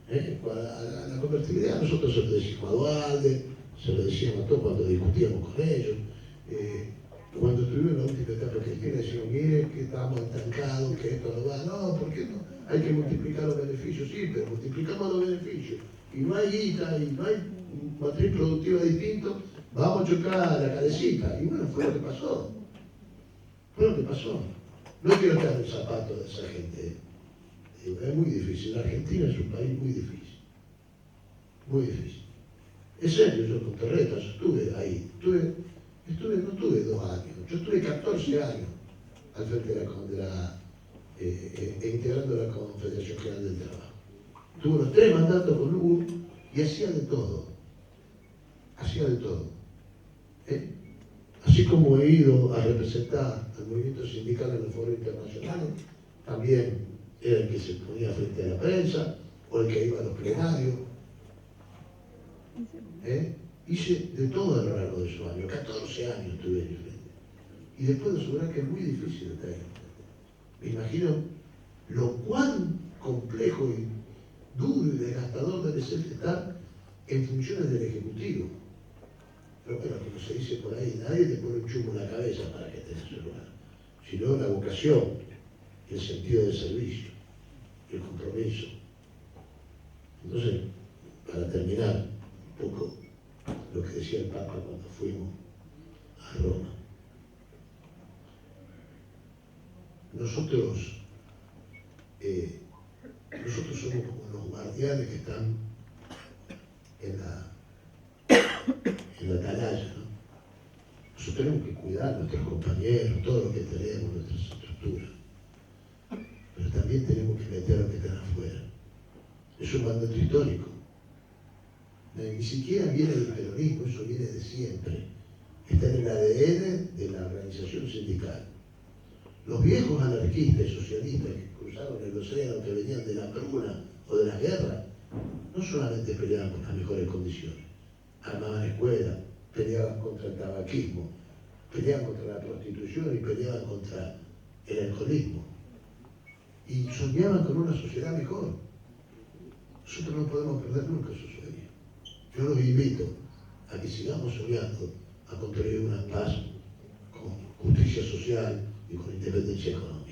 A la convertibilidad nosotros se lo decimos a Dualde, se lo decíamos a todos cuando discutíamos con ellos. Cuando estuvimos en la última etapa cristina decíamos, mire que estamos estancados, que esto no va, no, ¿por qué no? Hay que multiplicar los beneficios, sí, pero multiplicamos los beneficios y no hay guita y no hay matriz productiva distinto, vamos a chocar a la calecita. Y bueno, fue lo que pasó. Fue lo que pasó. No quiero estar en el zapato de esa gente. Es muy difícil. La Argentina es un país muy difícil. Muy difícil. Es serio, yo con Terretas estuve ahí. No estuve 2 años, yo estuve 14 años al frente integrando la Confederación General del Trabajo. Tuve los 3 mandatos con Hugo y hacía de todo. Hacía de todo. Así como he ido a representar al movimiento sindical en el foro internacional, también era el que se ponía frente a la prensa o el que iba a los plenarios. Hice de todo a lo largo de esos años, 14 años estuve en el frente. Y después de asegurar que es muy difícil estar en el frente. Me imagino lo cuán complejo y duro y desgastador debe ser estar en funciones del Ejecutivo. Pero bueno, como se dice por ahí, nadie te pone un chumbo en la cabeza para que estés en ese lugar, sino la vocación, el sentido de servicio, el compromiso. Entonces, para terminar un poco lo que decía el Papa cuando fuimos a Roma. Nosotros somos como los guardianes que están en la atalaya, ¿no? Nosotros tenemos que cuidar a nuestros compañeros, todo lo que tenemos, nuestras estructuras. Pero también tenemos que meter a los que están afuera. Es un mandato histórico. Ni siquiera viene del peronismo, eso viene de siempre. Está en el ADN de la organización sindical. Los viejos anarquistas y socialistas que cruzaron el océano, que venían de la hambruna o de las guerras, no solamente peleaban por las mejores condiciones, armaban escuelas, peleaban contra el tabaquismo, peleaban contra la prostitución y peleaban contra el alcoholismo. Y soñaban con una sociedad mejor. Nosotros no podemos perder nunca esos sueños. Yo los invito a que sigamos soñando a construir una paz con justicia social y con independencia económica.